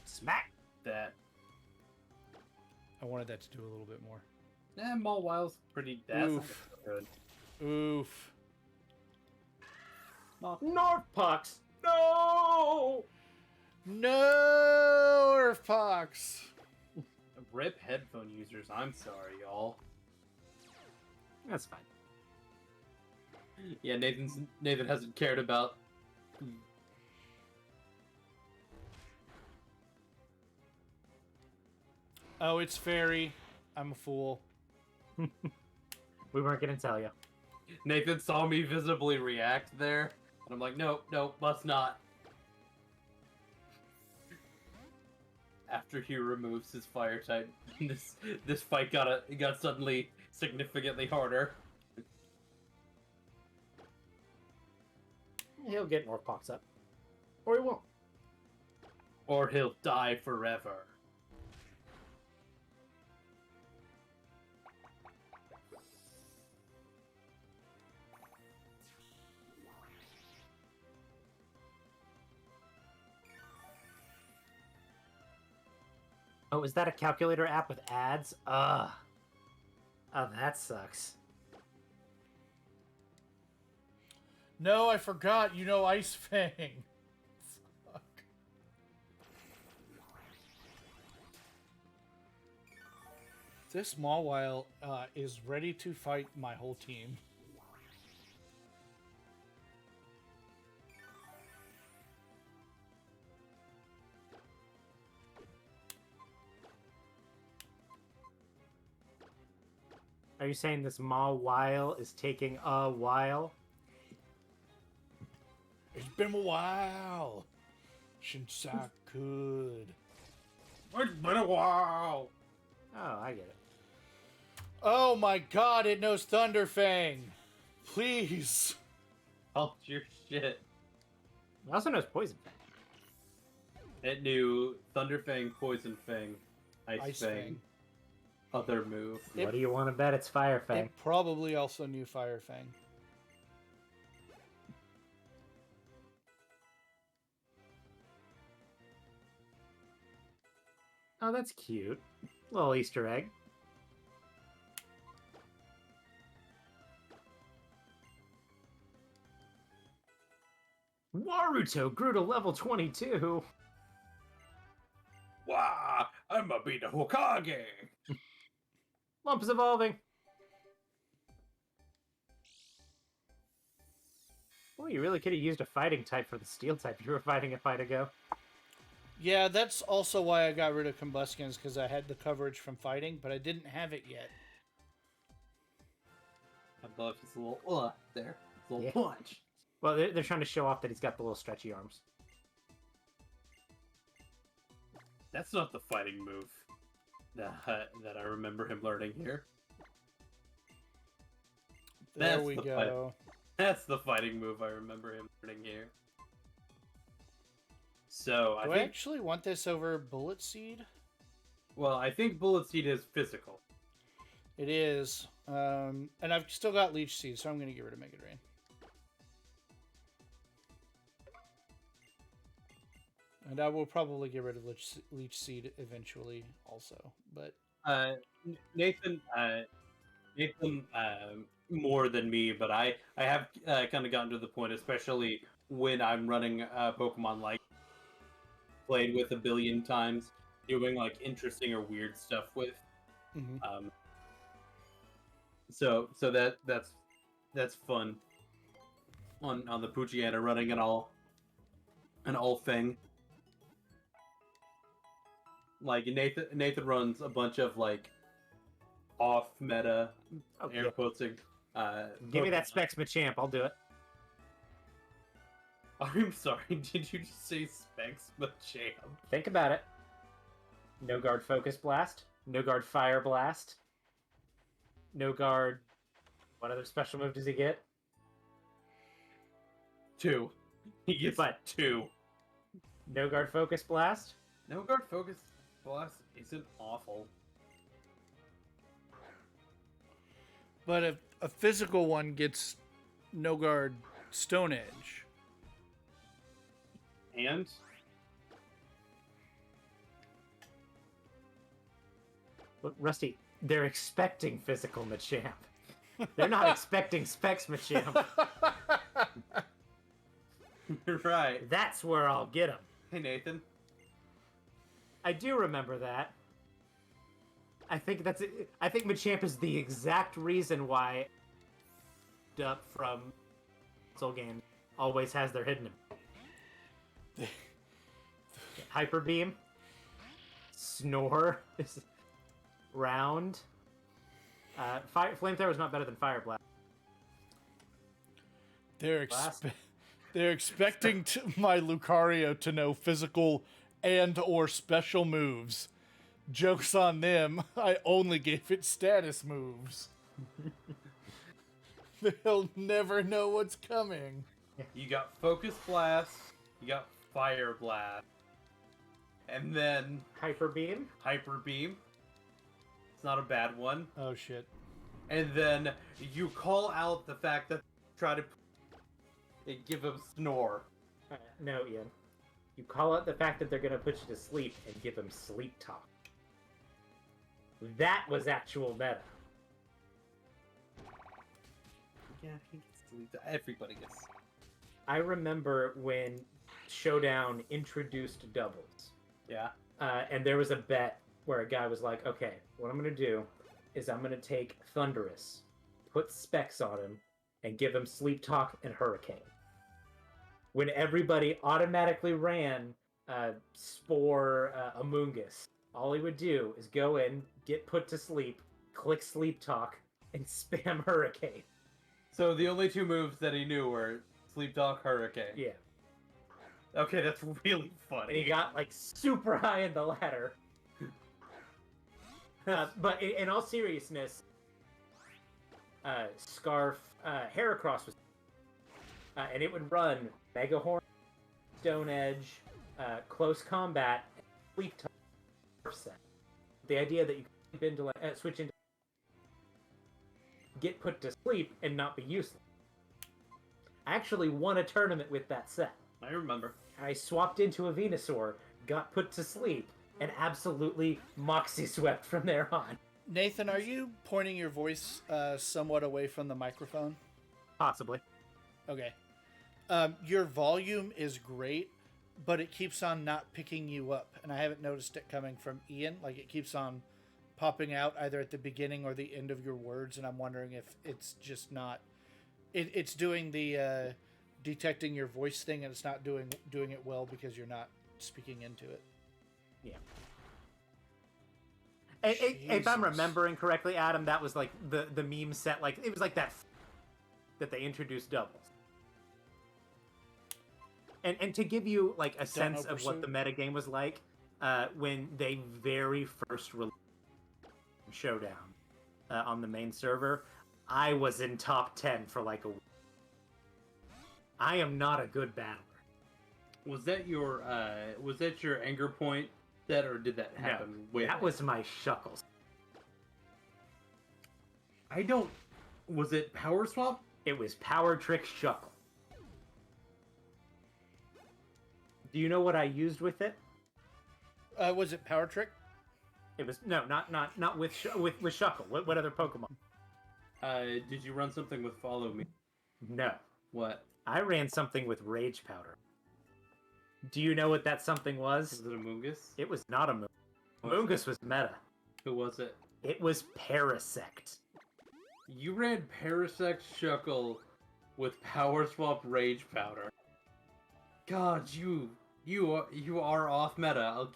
Smack! That. I wanted that to do a little bit more. Mawwile's pretty that's not Oof. good. Oof. Northpox! No! No, Earthpox. Rip headphone users. I'm sorry, y'all. That's fine. Yeah, Nathan hasn't cared about. Oh, it's fairy. I'm a fool. We weren't gonna tell you. Nathan saw me visibly react there, and I'm like, nope, must not. after he removes his fire type, this fight got suddenly significantly harder. He'll get more pops up. Or he won't. Or he'll die forever. Oh, is that a calculator app with ads? Ugh. Oh, that sucks. No, I forgot. You know Ice Fang. Fuck. This Mawile is ready to fight my whole team. Are you saying this Mawile is taking a while? It's been a while since I could. It's been a while. Oh, I get it. Oh my god, it knows Thunderfang. Please. Oh, your shit. It also knows Poison Fang. It knew Thunderfang, Poison Fang, Ice Fang. Fang. Other move. What do you want to bet? It's Fire Fang. It probably also knew Fire Fang. Oh, that's cute. Little Easter egg. Naruto grew to level 22. Wow, I'm gonna be the Hokage. Lump is evolving. Boy, you really could have used a fighting type for the steel type you were fighting a fight ago. Yeah, that's also why I got rid of Combustions, because I had the coverage from fighting, but I didn't have it yet. I love his little there. His little Yeah. punch. Well, they're trying to show off that he's got the little stretchy arms. That's not the fighting move that I remember him learning here. There That's we the go. That's the fighting move I remember him learning here. So Do I I think, actually want this over Bullet Seed? well, I think Bullet Seed is physical. It is. And I've still got Leech Seed, so I'm going to get rid of Mega Drain. And I will probably get rid of Leech Seed eventually also. But Nathan, more than me, but I have kind of gotten to the point, especially when I'm running Pokemon like played with a billion times, doing like interesting or weird stuff with. mhm. So that's fun. On the Poochyena running an all thing. Like Nathan runs a bunch of like off meta Okay. air quoting. Give me that Specs Machamp, I'll do it. I'm sorry, did you just say Specs Machamp? Think about it. No guard Focus Blast. No guard Fire Blast. No guard... What other special move does he get? 2. He gets But- 2. No guard Focus Blast. No guard focus blast isn't awful. But a physical one gets no guard Stone Edge. And Look, Rusty, they're expecting physical Machamp. They're not expecting Specs Machamp. you're right. That's where I'll get him. Hey Nathan. I do remember that. I think Machamp is the exact reason why up from console games always has their hidden Hyper Beam, Snore, Round. Flamethrower is not better than Fire Blast. They're Blast. they're expecting my Lucario to know physical and or special moves. Joke's on them. I only gave it status moves. They'll never know what's coming. You got Focus Blast, you got Fire Blast, and then Hyper Beam. Hyper Beam. It's not a bad one. Oh shit. And then you call out the fact that try to give him Snore. No, Ian. You call out the fact that they're going to put you to sleep and give them sleep talk. That was actual meta. Yeah, he gets sleep. Everybody gets. I remember when Showdown introduced doubles. Yeah. And there was a bet where a guy was like, okay, what I'm going to do is I'm going to take Thunderous, put specs on him, and give him Sleep Talk and Hurricane. When everybody automatically ran Spore Amoongus, all he would do is go in, get put to sleep, click Sleep Talk, and spam Hurricane. So the only two moves that he knew were Sleep Talk, Hurricane. Yeah. Okay, that's really And he funny. got like super high in the ladder. But in all seriousness, Scarf Heracross was, and it would run Mega Horn, Stone Edge, Close Combat, and Sleep Talk set. The idea that you could sleep into like, switch into, get put to sleep and not be useless. I actually won a tournament with that set. I remember. I swapped into a Venusaur, got put to sleep, and absolutely Moxie swept from there on. Nathan, are you pointing your voice somewhat away from the microphone? Possibly. Okay. Your volume is great, but it keeps on not picking you up. And I haven't noticed it coming from Ian. Like, it keeps on popping out either at the beginning or the end of your words. And I'm wondering if it's just not... It's doing the detecting your voice thing, and it's not doing it well because you're not speaking into it. Yeah. If I'm Jesus. remembering correctly, Adam, that was like the meme set. Like it was like that they introduced doubles. And to give you like a sense know of what the Pursuit. metagame was like, when they very first released Showdown on the main server, I was in top 10 for like a week. I am not a good battler. Was that your anger point set, or did that happen? That was my Shuckles. I don't. Was it Power Swap? It was Power Trick Shuckle. Do you know what I used with it? Was it Power Trick? It was not with Shuckle. What other Pokemon? Did you run something with Follow Me? No, What? I ran something with Rage Powder. Do you know what that something was? Was it a Mungus? It was not a Moongus. Moongus was meta. Who was it? It was Parasect. You ran Parasect Shuckle with Power Swap Rage Powder. God, you are off meta.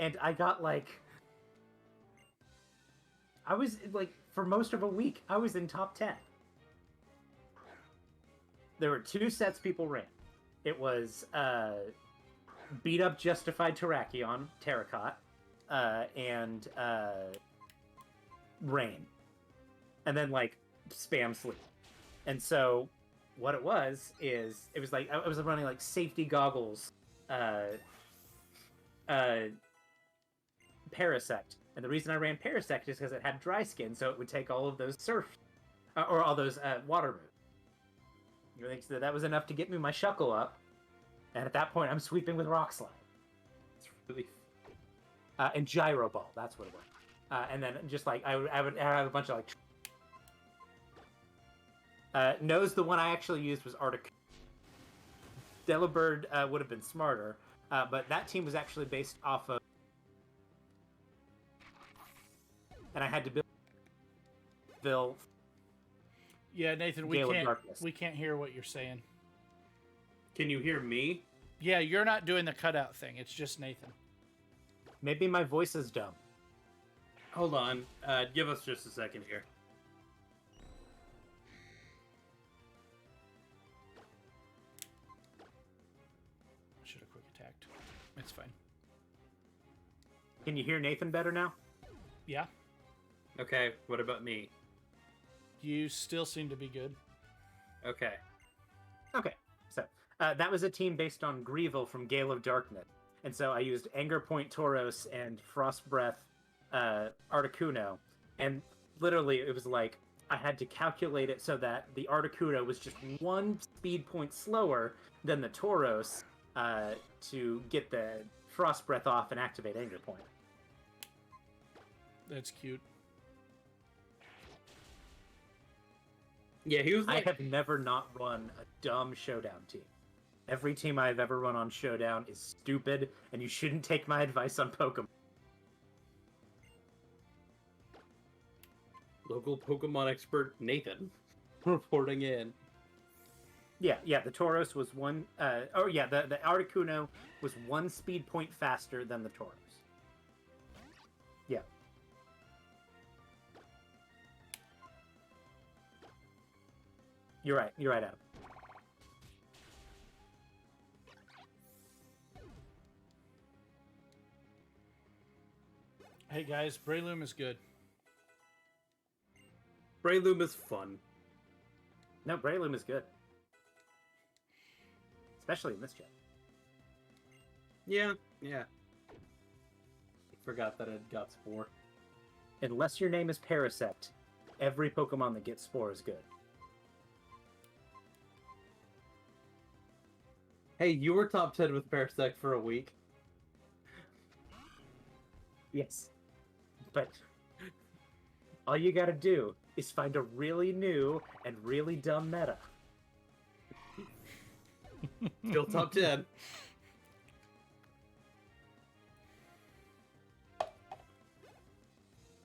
And I got like... I was like, for most of a week, I was in top 10. There were two sets people ran. It was Beat Up Justified Terrakion, Terracotta, and Rain. And then, like, Spam Sleep. And so, what it was like, I was running, like, Safety Goggles, Parasect. And the reason I ran Parasect is because it had Dry Skin, so it would take all of those surf, or all those water moves. You think so that was enough to get me my Shuckle up, and at that point I'm sweeping with Rock Slide. It's really. And Gyro Ball, that's what it was. And then just like I would have a bunch of like. Nose, the one I actually used was Arctic. Delibird would have been smarter, but that team was actually based off of. And I had to build. Yeah, Nathan, Gale of Darkness. we can't hear what you're saying. Can you hear me? Yeah, you're not doing the cutout thing. It's just Nathan. Maybe my voice is dumb. Hold on. Give us just a second here. Should have quick attacked. It's fine. Can you hear Nathan better now? Yeah, Okay, what about me? you still seem to be good. Okay. Okay, so that was a team based on Grievil from Gale of Darkness. And so I used Anger Point Tauros and Frost Breath Articuno. And literally, it was like I had to calculate it so that the Articuno was just 1 speed point slower than the Tauros to get the Frost Breath off and activate Anger Point. That's cute. Yeah, he was like, I have never not run a dumb Showdown team. Every team I've ever run on Showdown is stupid, and you shouldn't take my advice on Pokemon. local Pokemon expert Nathan reporting in. Yeah, the Tauros was one. The Articuno was 1 speed point faster than the Tauros. Yeah. You're right, Adam. Hey guys, Breloom is good. Breloom is fun. No, Breloom is good. Especially in this gen. Yeah. Forgot that it got Spore. Unless your name is Parasect, every Pokemon that gets Spore is good. Hey, you were top 10 with Parasect for a week. Yes. But all you gotta do is find a really new and really dumb meta. Still top 10.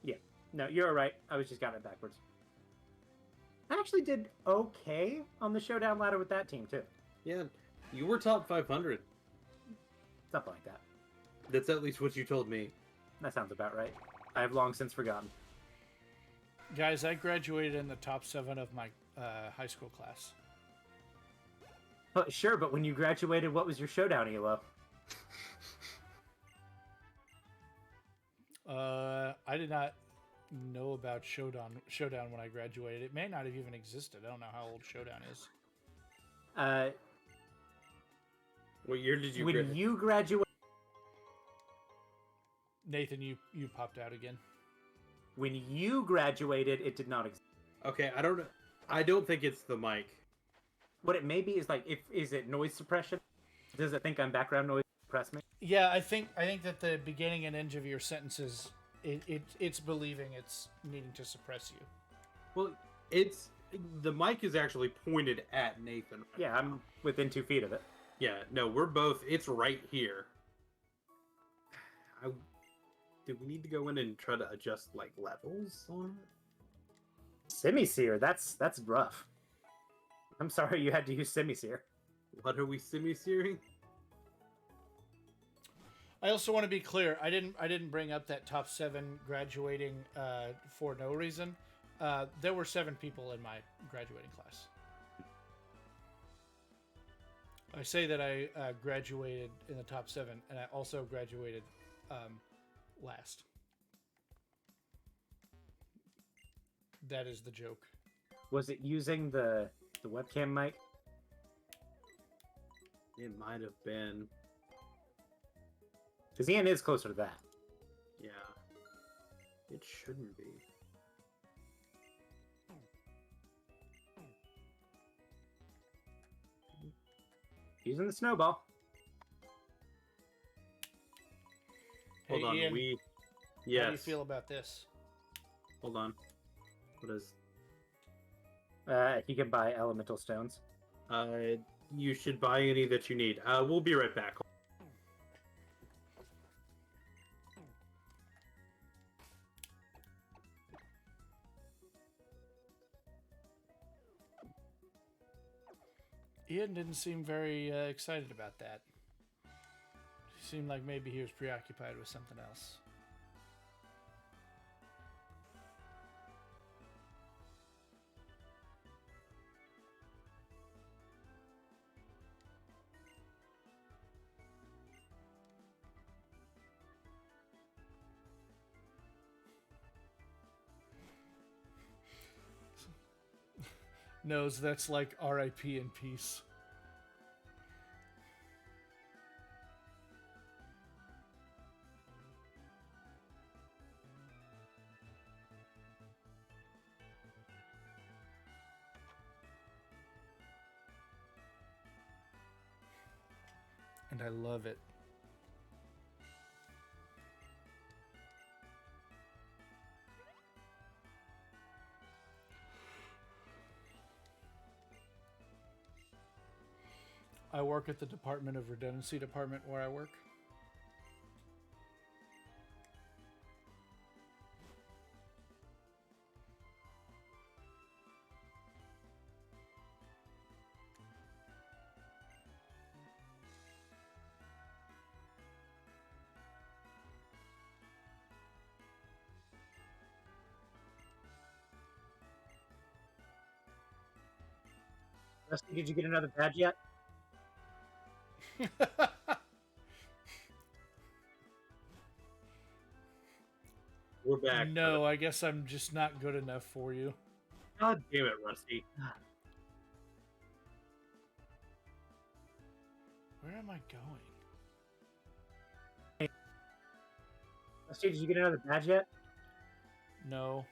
Yeah. No, you're right. I was just got it backwards. I actually did okay on the showdown ladder with that team, too. Yeah, you were top 500. Something like that. That's at least what you told me. That sounds about right. I have long since forgotten. Guys, I graduated in the top 7 of my high school class. Sure, but when you graduated, what was your showdown elo? I did not know about Showdown when I graduated. It may not have even existed. I don't know how old Showdown is. What year did you When graduate? you graduated... Nathan, you popped out again. When you graduated, it did not exist. Okay, I don't think it's the mic. What it may be is like, is it noise suppression? Does it think I'm background noise suppress me? Yeah, I think that the beginning and end of your sentences, it's believing it's needing to suppress you. Well, the mic is actually pointed at Nathan. Yeah, I'm within 2 feet of it. Yeah, no, we're both. It's right here. Do we need to go in and try to adjust like levels on it? Semi-seer, that's rough. I'm sorry you had to use Semi-seer. What are we semi-searing? I also want to be clear. I didn't bring up that top 7 graduating for no reason. There were 7 people in my graduating class. I say that I graduated in the top 7, and I also graduated last. That is the joke. Was it using the webcam mic? It might have been. Because Ian is closer to that. Yeah. It shouldn't be. Using the snowball. Hold on, Ian, Yes. how do you feel about this? Hold on. What is... He can buy elemental stones. You should buy any that you need. We'll be right back. Ian didn't seem very excited about that. He seemed like maybe he was preoccupied with something else. knows that's like R.I.P. in peace. And I love it. I work at the Department of Redundancy department where I work. Rusty, did you get another badge yet? We're back. No, I guess I'm just not good enough for you. God damn it, Rusty. Where am I going? Rusty, did you get another badge yet? No.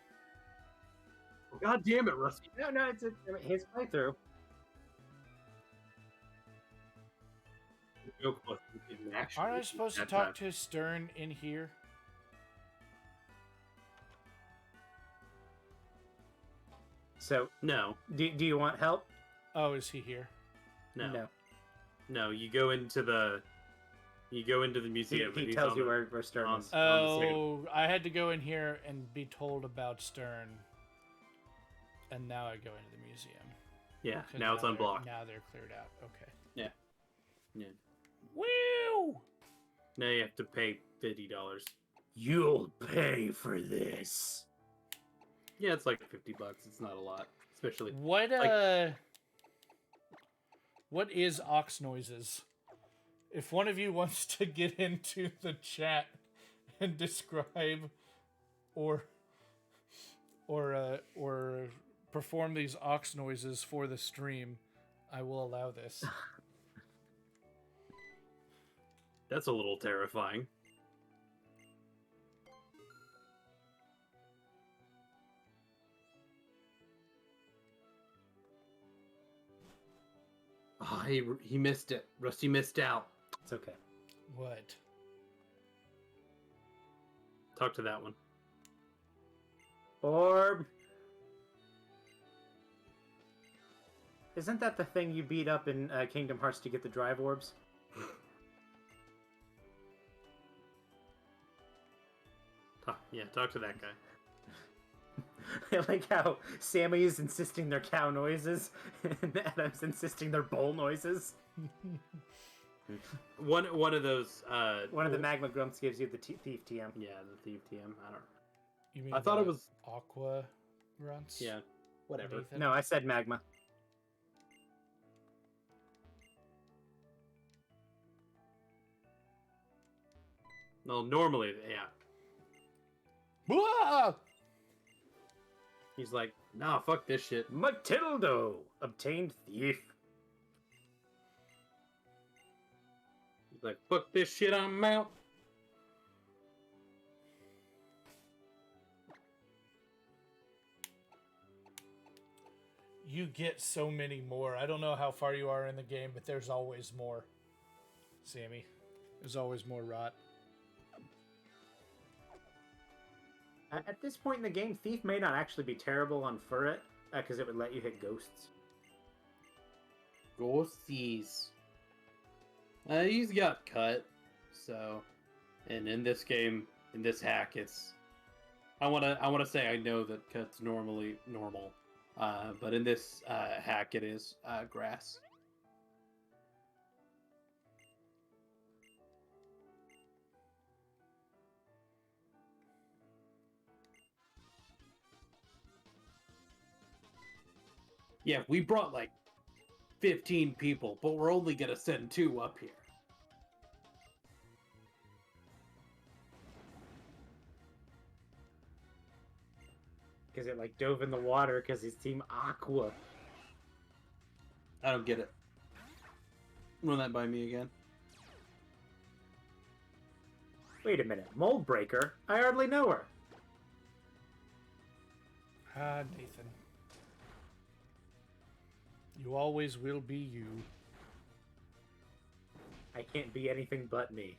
God damn it, Rusty. No, it's his playthrough. Joke was you didn't actually Aren't I do supposed to that talk time. to Stern in here? So, No, do you want help? Oh, is he here? no, no. You go into the museum. He and he's tells on you the- where Stern on- is. Oh, I had to go in here and be told about Stern. And now I go into the museum. Yeah, 'Cause now it's they're- unblocked. Now they're cleared out. Okay. Yeah. Woo! Now you have to pay $50. You'll pay for this. Yeah, it's like $50. It's not a lot, especially. What what is ox noises? If one of you wants to get into the chat and describe or perform these ox noises for the stream, I will allow this. That's a little terrifying. Oh, he missed it. Rusty missed out. It's okay. What? Talk to that one. Orb. Isn't that the thing you beat up in Kingdom Hearts to get the drive orbs? Talk to that guy. I like how Sammy is insisting they're cow noises, and Adam's insisting they're bull noises. One of those. One of the magma grumps gives you the thief TM. Yeah, the thief TM. I don't. You mean I thought the it was. aqua grunts? Yeah. Whatever. Nathan? No, I said magma. No, normally, yeah. Ah! He's like, nah, fuck this shit. Matildo! Obtained thief. He's like, fuck this shit, I'm out. You get so many more. I don't know how far you are in the game, but there's always more. Sammy. There's always more rot. At this point in the game, thief may not actually be terrible on Furret, because it would let you hit ghosts. Ghosties. He's got cut, so, and in this game, in this hack, it's. I wanna say I know that cut's normally normal, but in this hack it is grass. Yeah, we brought like 15 people, but we're only gonna send 2 up here. Because it like dove in the water because he's Team Aqua. I don't get it. Run that by me again. Wait a minute. Mold Breaker? I hardly know her. Ah, Nathan. You always will be you. I can't be anything but me.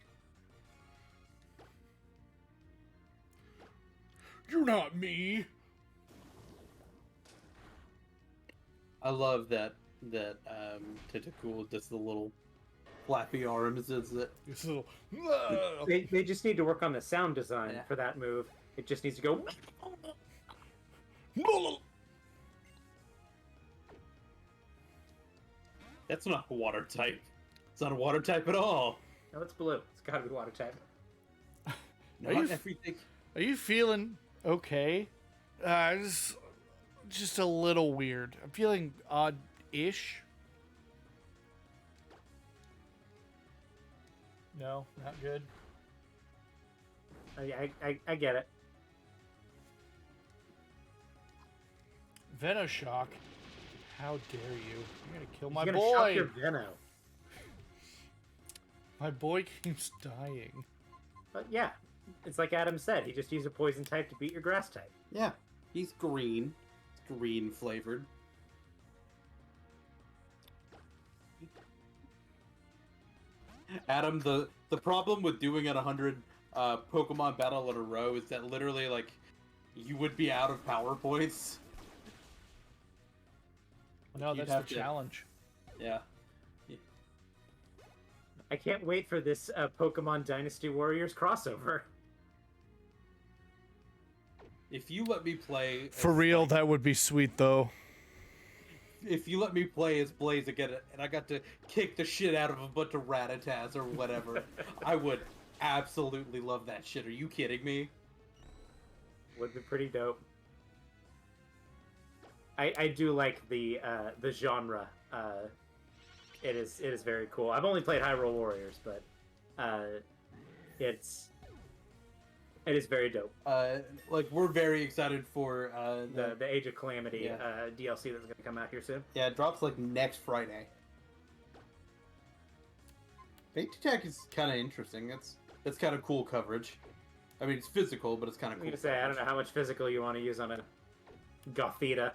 You're not me. I love that Tentacool does the little flappy arms. Is it? This little. They just need to work on the sound design for that move. It just needs to go. That's not a water type. It's not a water type at all. No, it's blue. It's gotta be water type. Not everything. Are you feeling okay? Just a little weird. I'm feeling odd-ish. No, not good. I get it. Venoshock. How dare you? You're gonna kill my You're gonna boy. shock your Veno. My boy keeps dying. But yeah, it's like Adam said. He just used a poison type to beat your grass type. Yeah, he's green. It's green flavored. Adam, the problem with doing it 100 Pokemon battle in a row is that literally, like, you would be out of power points. No, You'd that's have the to- challenge. Yeah. I can't wait for this Pokemon Dynasty Warriors crossover. If you let me play... For as, real, like, that would be sweet, though. if you let me play as Blaze again, and I got to kick the shit out of a bunch of Rattatas or whatever, I would absolutely love that shit. Are you kidding me? Would be pretty dope. I do like the genre. It is very cool. I've only played Hyrule Warriors, but it is very dope. Like, we're very excited for The Age of Calamity Yeah. DLC that's going to come out here soon. Yeah, it drops like next Friday. Fate Attack is kind of interesting. It's kind of cool coverage. I mean, it's physical, but it's kind of I'm cool. going to say, I don't know how much physical you want to use on a Gothita.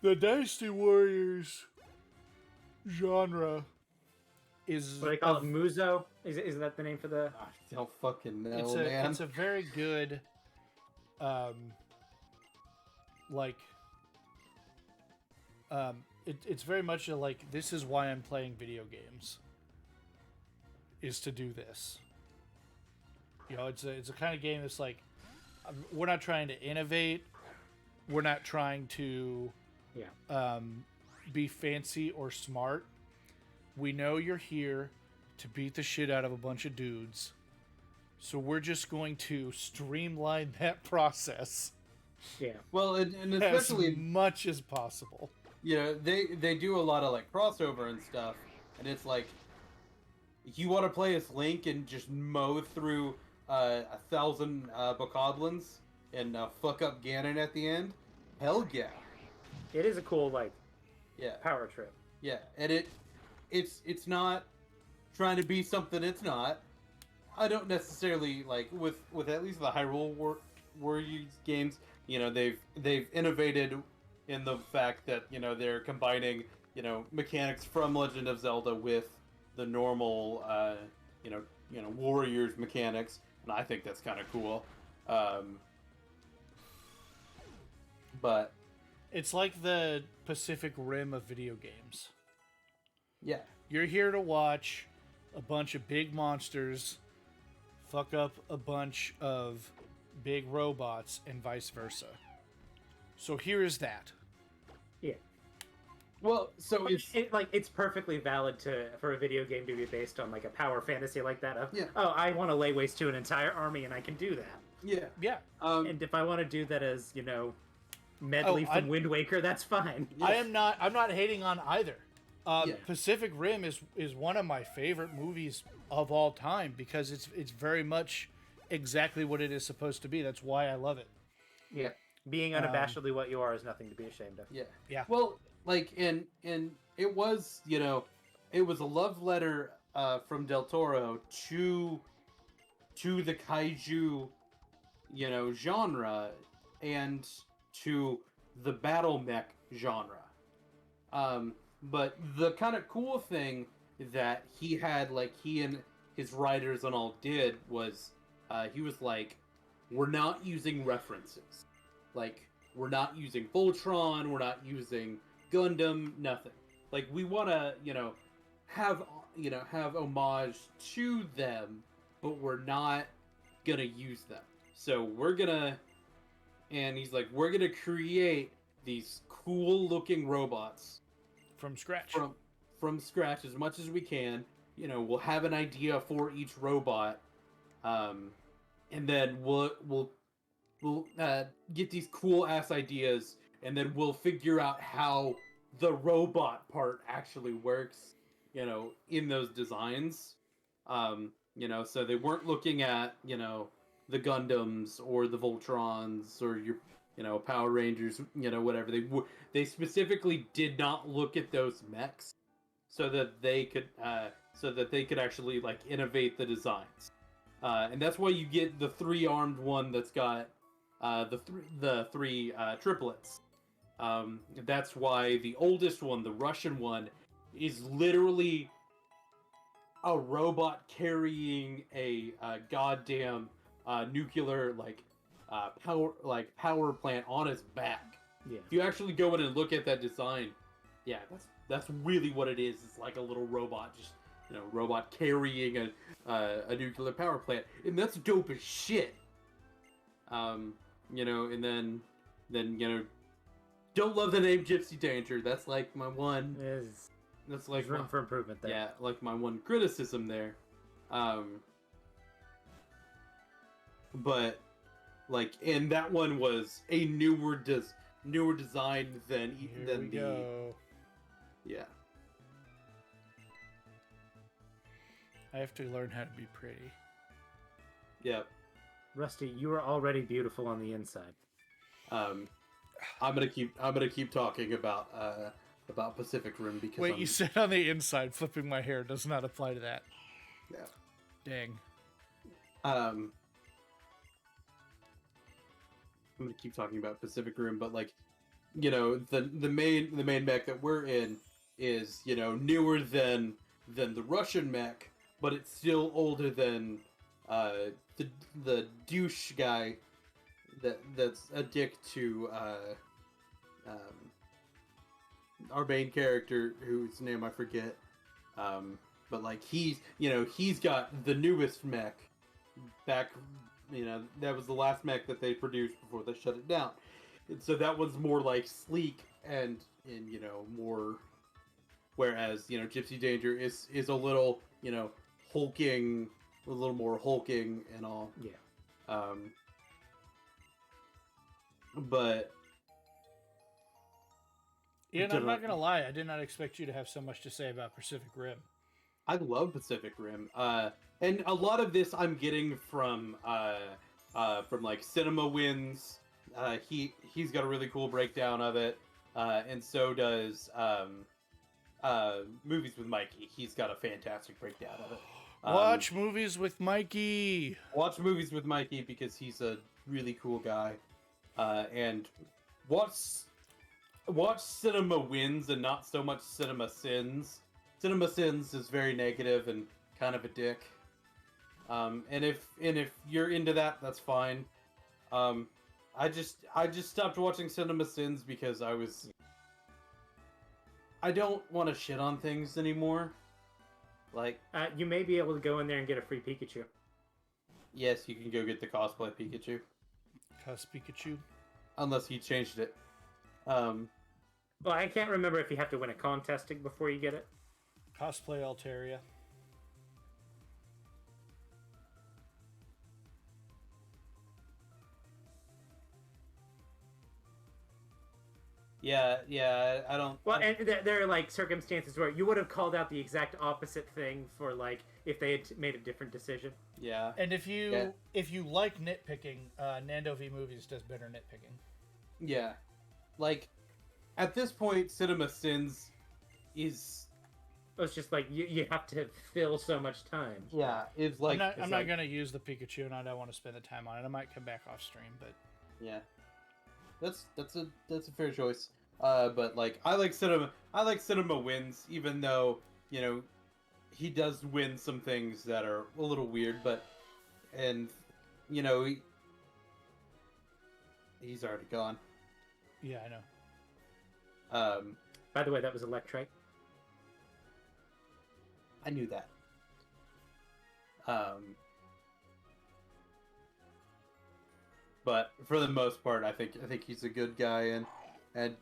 The Dynasty Warriors genre is What do they call it? Muzo? Is that the name for the... I don't fucking know, it's man. a very good it's very much like, this is why I'm playing video games, is to do this. You know, it's a kind of game that's like, we're not trying to innovate, we're not trying to be fancy or smart. We know you're here to beat the shit out of a bunch of dudes, so we're just going to streamline that process Yeah. Well, and especially, as much as possible. you know, they do a lot of like crossover and stuff, and it's like, you want to play as Link and just mow through 1,000 Bokoblins and fuck up Ganon at the end? Hell yeah. It is a cool, like, Yeah. power trip. Yeah, and it's not trying to be something it's not. I don't necessarily like with at least the Hyrule Warriors games. You know, they've innovated in the fact that, you know, they're combining, you know, mechanics from Legend of Zelda with the normal you know Warriors mechanics, and I think that's kind of cool. But It's like the Pacific Rim of video games. yeah, You're here to watch a bunch of big monsters fuck up a bunch of big robots and vice versa. So here is that. Yeah. well, so It's perfectly valid for a video game to be based on, like, a power fantasy like that of, Yeah. oh, I want to lay waste to an entire army and I can do that. yeah. Yeah. And if I want to do that as, you know, Medley Oh, from Wind Waker, that's fine. I'm not hating on either. Yeah. Pacific Rim is one of my favorite movies of all time because it's very much exactly what it is supposed to be. That's why I love it. Yeah. Being unabashedly what you are is nothing to be ashamed of. Yeah. Yeah. Well, like, and it was, it was a love letter from Del Toro to the kaiju, genre, and to the battle mech genre. But the kind of cool thing that he had, like, he and his writers and all did was, he was like, we're not using references. Like, we're not using Voltron, we're not using Gundam, nothing. Like, we want to, have homage to them, but we're not gonna use them. So and he's like, we're gonna create these cool looking robots From scratch. from scratch as much as we can. We'll have an idea for each robot, and then we'll get these cool ass ideas, and then we'll figure out how the robot part actually works, in those designs. So they weren't looking at, the Gundams or the Voltrons or your, Power Rangers, whatever. They specifically did not look at those mechs so that they could actually, like, innovate the designs. And that's why you get the 3-armed one that's got the three triplets. That's why the oldest one, the Russian one, is literally a robot carrying a goddamn nuclear power plant on its back. Yeah. If you actually go in and look at that design, yeah, that's really what it is. It's like a little robot, just robot carrying a nuclear power plant, and that's dope as shit. And then don't love the name Gypsy Danger. That's like my one. That's like There's room for improvement there. Yeah, like my one criticism there. But and that one was a newer design than Here we go. Yeah. I have to learn how to be pretty. Yep. Rusty, you are already beautiful on the inside. I'm gonna keep talking about Pacific Rim because Wait, you said on the inside, flipping my hair does not apply to that. Yeah. Dang. I'm gonna keep talking about Pacific Rim, but the main mech that we're in is newer than the Russian mech, but it's still older than the douche guy that's a dick to our main character, whose name I forget. But he's got the newest mech back. That was the last mech that they produced before they shut it down. And so that one's more sleek and more. Whereas Gypsy Danger is a little hulking, a little more hulking and all. Yeah. But Ian, I'm not gonna lie, I did not expect you to have so much to say about Pacific Rim. I love Pacific Rim, and a lot of this I'm getting from Cinema Wins. He's got a really cool breakdown of it, and so does Movies with Mikey. He's got a fantastic breakdown of it. Watch Movies with Mikey. Watch Movies with Mikey because he's a really cool guy, and watch Cinema Wins and not so much Cinema Sins. Cinema Sins is very negative and kind of a dick. And if you're into that, that's fine. I just stopped watching Cinema Sins because I don't want to shit on things anymore. You may be able to go in there and get a free Pikachu. Yes, you can go get the cosplay Pikachu. Pikachu. Unless he changed it. Well, I can't remember if you have to win a contesting before you get it. Cosplay Altaria. Yeah, I don't... Well, and there are circumstances where you would have called out the exact opposite thing for if they had made a different decision. Yeah. And if you like nitpicking, Nando V Movies does better nitpicking. Yeah. Like, at this point, Cinema Sins is... It's just like you have to fill so much time. Yeah, it's like... I'm not going to use the Pikachu, and I don't want to spend the time on it. I might come back off stream, but... Yeah. That's a fair choice. But, like, I like Cinema wins, even though, you know, he does win some things that are a little weird, but... And, you know, he's already gone. Yeah, I know. By the way, that was Electrike. I knew that. But for the most part, I think he's a good guy, and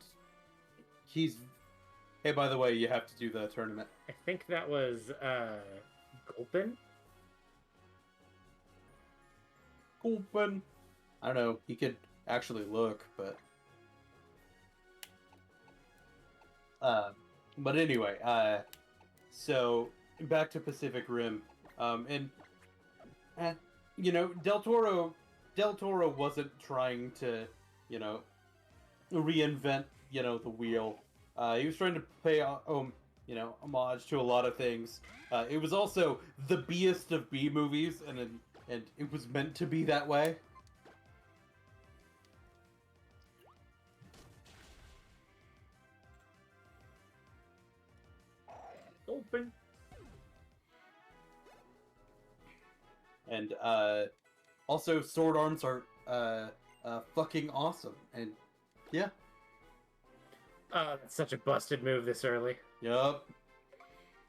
he's. Hey, by the way, you have to do the tournament. I think that was Gulpin. Open. I don't know. He could actually look, but. But anyway, so back to Pacific Rim, and you know, Del Toro wasn't trying to, you know, reinvent, you know, the wheel. He was trying to pay, you know, homage to a lot of things. It was also the B-est of B movies, and it was meant to be that way. Open. And also sword arms are fucking awesome. And yeah, That's such a busted move this early. yup.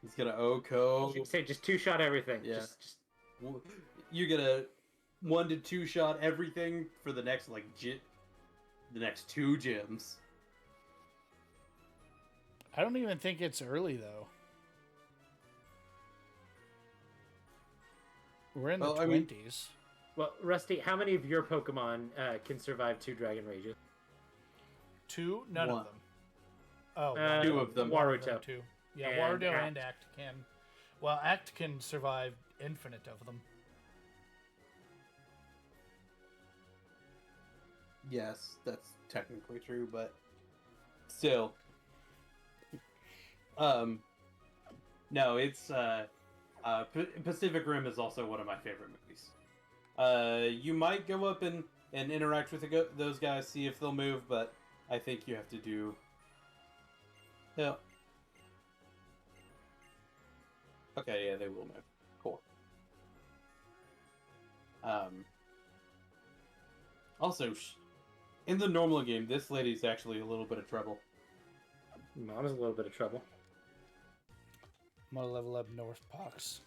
He's gonna OHKO. You say just two-shot everything. Yeah. Just You're gonna 1 to 2 shot everything for the next like the next 2 gyms. I don't even think it's early, though. We're in the Well, I mean- 20s. Well, Rusty, how many of your Pokemon can survive 2 Dragon Rages? 2? None One. of them. Oh, Uh, 2 of them. one of Waruto. them, 2. Yeah, And Warudo Act. and Act can. Well, Act can survive infinite of them. Yes, that's technically true, but still. No, it's Pacific Rim is also one of my favorite movies. You might go up and interact with those guys, see if they'll move, but I think you have to do. Yeah. Okay, yeah, they will move. Cool. Also, in the normal game, this lady's actually a little bit of trouble. Mom's a little bit of trouble. I'm gonna level up North Pox.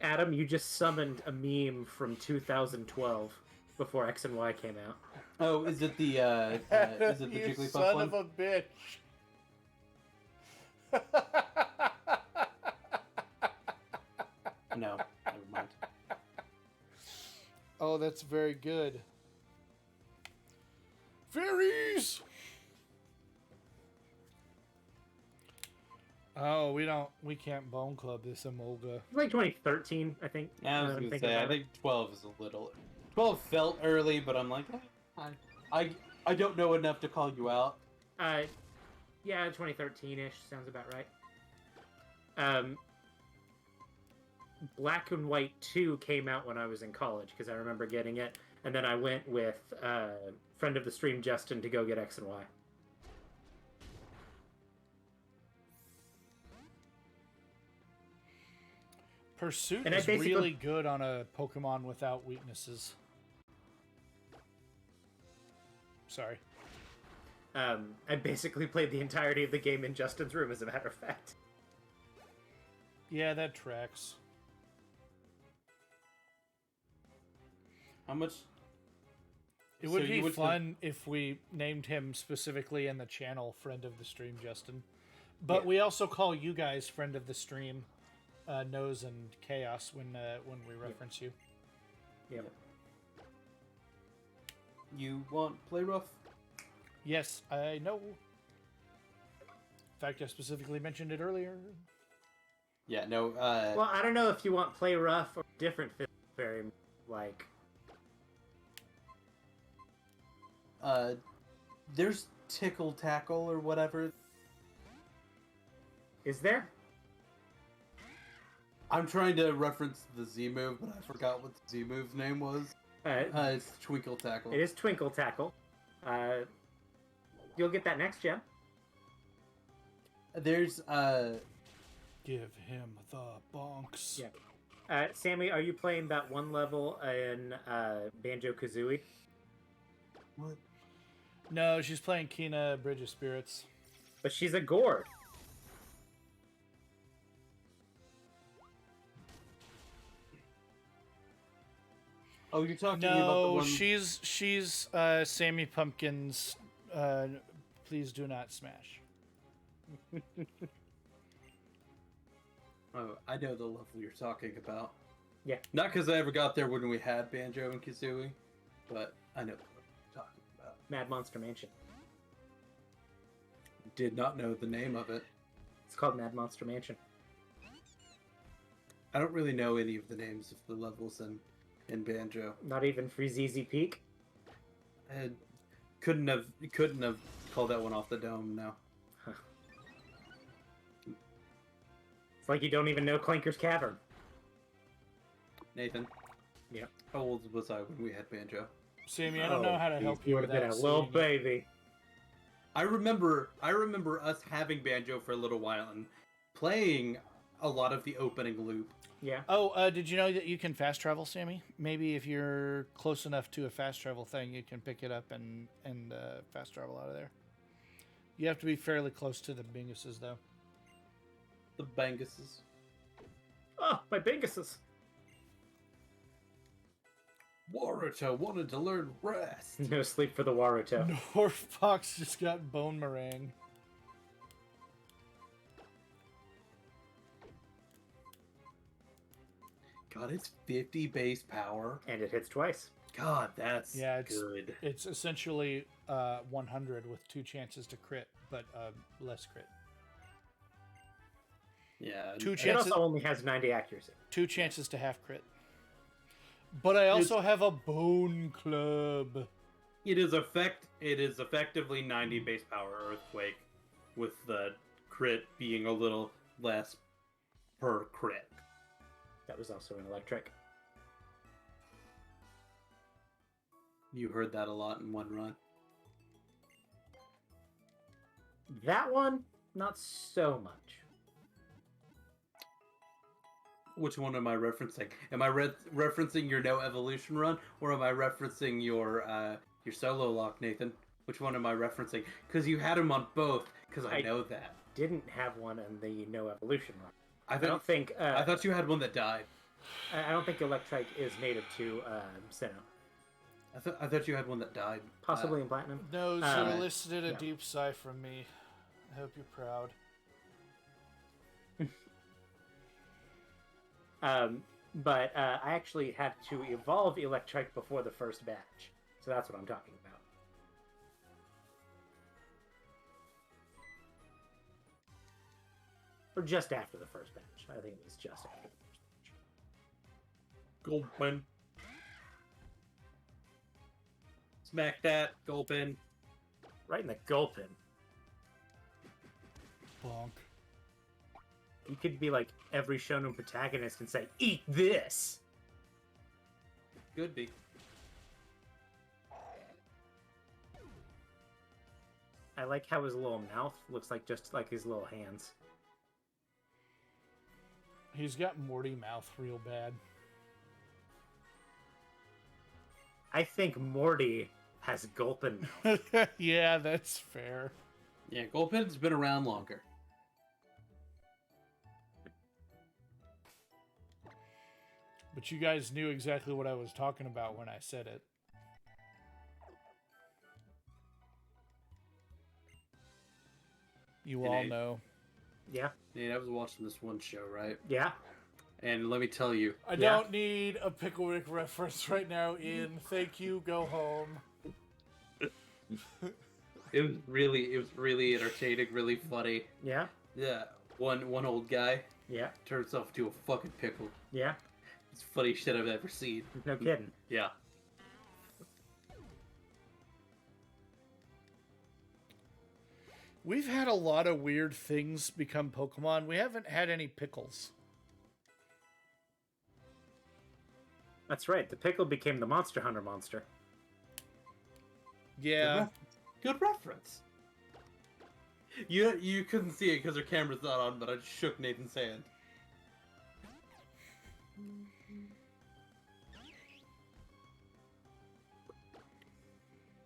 Adam, you just summoned a meme from 2012 before X and Y came out. Oh, is it the You Jigglypuff son one? of a bitch. No, never mind. Oh, that's very good. Fairies! Oh, we can't Bone Club this Emolga. It's like 2013, I think. Yeah, I was I'm gonna thinking say, I about it. think 12 is a little. 12 felt early, but I'm like, I don't know enough to call you out. Yeah, 2013-ish sounds about right. Black and White 2 came out when I was in college because I remember getting it, and then I went with friend of the stream Justin to go get X and Y. Pursuit And I is basically- really good on a Pokemon without weaknesses. Sorry. I basically played the entirety of the game in Justin's room, as a matter of fact. Yeah, that tracks. How much? It So would you be would fun if we named him specifically in the channel friend of the stream, Justin. But Yeah. we also call you guys friend of the stream, Nose and Chaos when we reference you. Yep. You want play rough? Yes, I know. In fact, I specifically mentioned it earlier. Yeah, no. Well, I don't know if you want play rough or different Physical Fairy. Like, There's tickle tackle or whatever. is there? I'm trying to reference the Z move, but I forgot what the Z move's name was. It's Twinkle Tackle. It is Twinkle Tackle. You'll get that next gem. There's Give him the bonks. Yeah. Sammy, are you playing that one level in Banjo-Kazooie? what? No, she's playing Kina Bridge of Spirits. But she's a gourd. Oh, you're talking about the No, one. she's Sammy Pumpkin's. Please do not smash. Oh, I know the level you're talking about. Yeah. Not because I ever got there when we had Banjo and Kazooie, but I know the level you're talking about. Mad Monster Mansion. Did not know the name of it. It's called Mad Monster Mansion. I don't really know any of the names of the levels in Banjo. Not even Freezeezy Peak. I couldn't have called that one off the dome. No. It's like you don't even know Clanker's Cavern. Nathan. Yeah. How old was I when we had Banjo? Sammy, I don't know how to help you would with have been that. a little seeing- baby. I remember us having Banjo for a little while and playing a lot of the opening loop. Yeah. Oh, did you know that you can fast travel, Sammy? Maybe if you're close enough to a fast travel thing, you can pick it up and fast travel out of there. You have to be fairly close to the Binguses, though. The Banguses. Oh, my Binguses. Waruto wanted to learn rest. No sleep for the Waruto. Dwarf Fox just got bone meringue. God, it's 50 base power. And it hits twice. God, that's Yeah, good. It's essentially 100 with 2 chances to crit, but less crit. Yeah. Two It chances. also only has 90 accuracy. 2 chances to half crit. But I also have a bone club. It is effectively 90 base power Earthquake, with the crit being a little less per crit. That was also an electric. You heard that a lot in one run. That one, not so much. Which one am I referencing? Am I referencing your no evolution run, or am I referencing your solo lock, Nathan? Which one am I referencing? Because you had him on both. Because I know that. Didn't have one in the no evolution run. I I don't think. I thought you had one that died. I don't think Electrike is native to Sinnoh. I thought you had one that died. Possibly in Platinum. No, Uh, you elicited a yeah. deep sigh from me. I hope you're proud. But I actually had to evolve Electrike before the first batch. So that's what I'm talking about. Or just after the first batch. I think it was just after the first batch. Gulpin. Smack that, Gulpin. Right in the gulpin. Bonk. You could be like every shonen protagonist and say, "Eat this!" Could be. I like how his little mouth looks like just like his little hands. He's got Morty mouth real bad. I think Morty has gulpin mouth. Yeah, that's fair. Yeah, Gulpin's been around longer. But you guys knew exactly what I was talking about when I said it. You And all I- know. Yeah, Nate, I was watching this one show, right? yeah. And let me tell you, I Yeah. don't need a Picklewick reference right now, Ian. Thank you, go home. it was really entertaining, really funny. Yeah, Yeah, one old guy yeah, turns himself into a fucking pickle. yeah. It's funny shit I've ever seen. No kidding. Yeah. We've had a lot of weird things become Pokemon. We haven't had any pickles. That's right. The pickle became the Monster Hunter monster. Yeah. Good reference. You couldn't see it because our camera's not on, but I just shook Nathan's hand.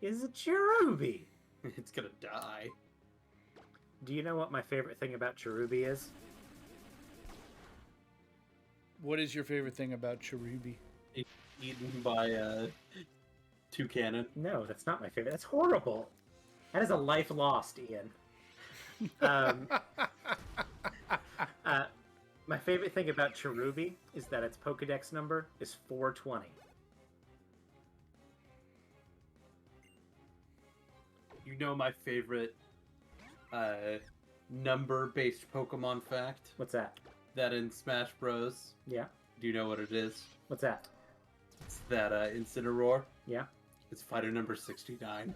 Is it Cherubi? It's gonna die. Do you know what my favorite thing about Cherubi is? What is your favorite thing about Cherubi? Eaten by Toucannon. No, that's not my favorite. That's horrible. That is a life lost, Ian. My favorite thing about Cherubi is that its Pokedex number is 420. You know my favorite number-based Pokemon fact? What's that? That in Smash Bros. Yeah. Do you know what it is? What's that? It's that Incineroar. Yeah. It's fighter number 69.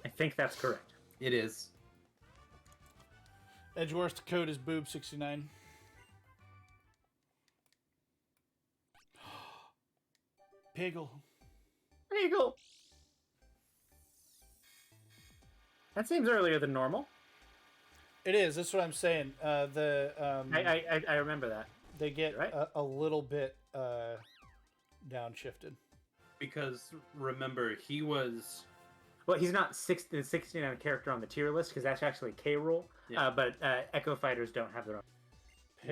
I think that's correct. It is. Edgeworth code is boob69. Piggle. Eagle. That seems earlier than normal. It is. That's what I'm saying. I remember that. They get Right. a little bit downshifted. Because remember, he was. Well, he's not the 69 character on the tier list because that's actually K rule. Yeah. But Echo Fighters don't have their own.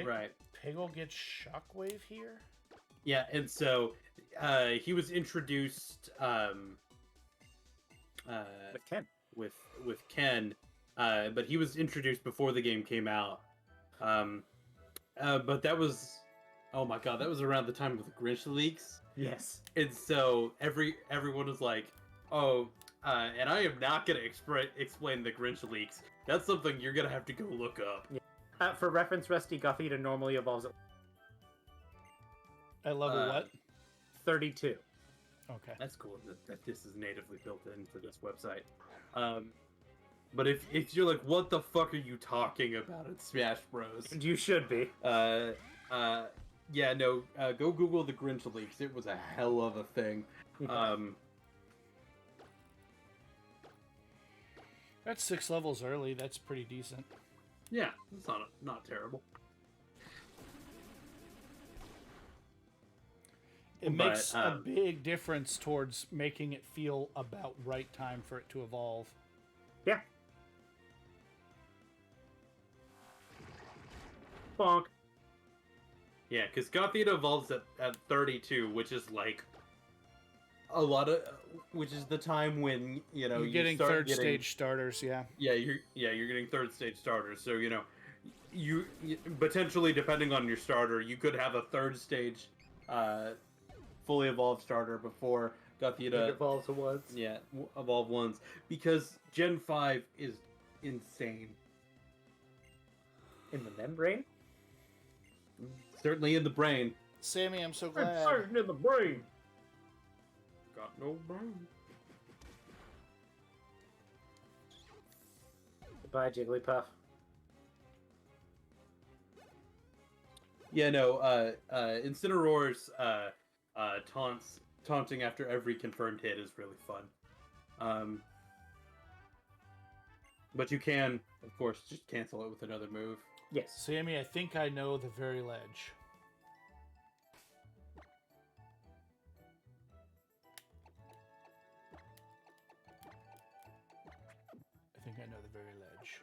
Right. Piggle gets Shockwave here? Yeah, and so he was introduced With Ken. with Ken, but he was introduced before the game came out. But that was, oh my god, that was around the time of the Grinch leaks. Yes. And so everyone was like, oh, and I am not gonna explain the Grinch leaks. That's something you're gonna have to go look up. Yeah. For reference, Rusty Gothita normally evolves at Level what? 32. Okay. That's cool that this is natively built into this website. But if you're like, what the fuck are you talking about at Smash Bros? And you should be. Yeah, no, go Google the Grinch leaks. It was a hell of a thing. That's 6 levels early. That's pretty decent. Yeah, it's not terrible. It But, makes a big difference towards making it feel about right time for it to evolve. Yeah. Bonk. Yeah, because Gothita evolves at 32, which is like a lot of, which is the time when You're you getting start third stage starters, yeah. Yeah, you're getting third stage starters. So you potentially, depending on your starter, you could have a third stage, fully evolved starter before Gothita It evolves once. Yeah, evolve once, because Gen 5 is insane. In the membrane? Certainly in the brain. Sammy, I'm so glad. Inserted in the brain. Got no brain. Goodbye, Jigglypuff. Yeah, no, Incineroar's taunting after every confirmed hit is really fun. But you can, of course, just cancel it with another move. Yes. Sammy, I think I know the very ledge. I think I know the very ledge.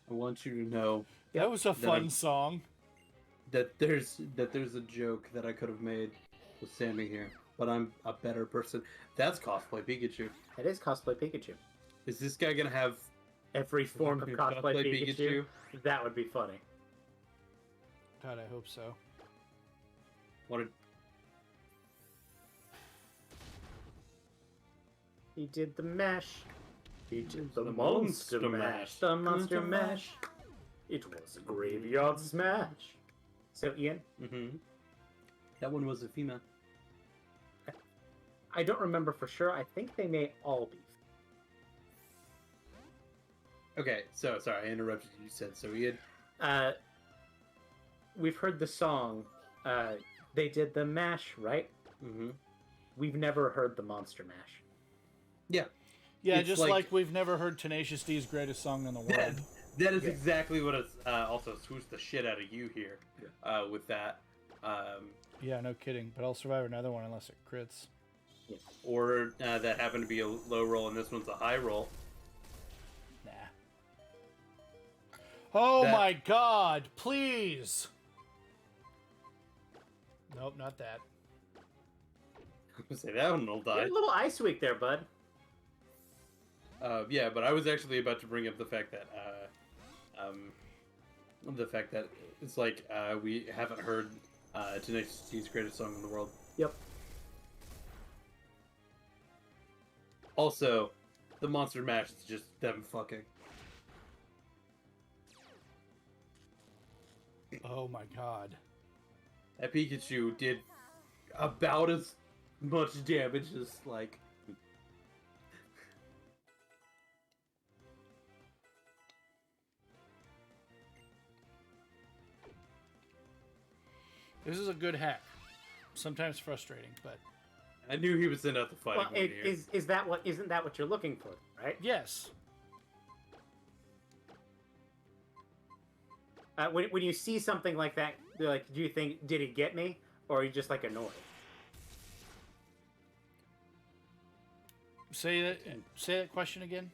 I want you to know That was a fun song. that there's a joke that I could have made with Sammy here, but I'm a better person. That's cosplay Pikachu. It is cosplay Pikachu. Is this guy gonna have Every form of cosplay Pikachu. That would be funny. God, I hope so. What? He did the mash. He did the The monster monster mash. mash. The monster mash. It was a graveyard smash. So, Ian? Mm-hmm. That one was a female. I don't remember for sure. I think they may all be. Okay, so sorry, I interrupted you. You said so. Ian. We've heard the song. They did the mash, right? Mm-hmm. We've never heard the monster mash. Yeah. Yeah, It's just like we've never heard Tenacious D's greatest song in the world. That is exactly what it's also swooshed the shit out of you here with that. Yeah, no kidding. But I'll survive another one unless it crits. Yeah. Or that happened to be a low roll and this one's a high roll. Nah. Oh That- my god, please! Nope, not that. I'm gonna say that one will die. A little ice week there, bud. Yeah, but I was actually about to bring up the fact that it's like we haven't heard Tenacious D's greatest song in the world. Yep. Also, the monster mash is just them fucking. Oh my god. That Pikachu did about as much damage as like. This is a good hack. Sometimes frustrating, but I knew he would send out the fighting Well, one here. isn't that what you're looking for, right? yes. When you see something like that, you're like, do you think, did it get me, or are you just like annoyed? Say that question again.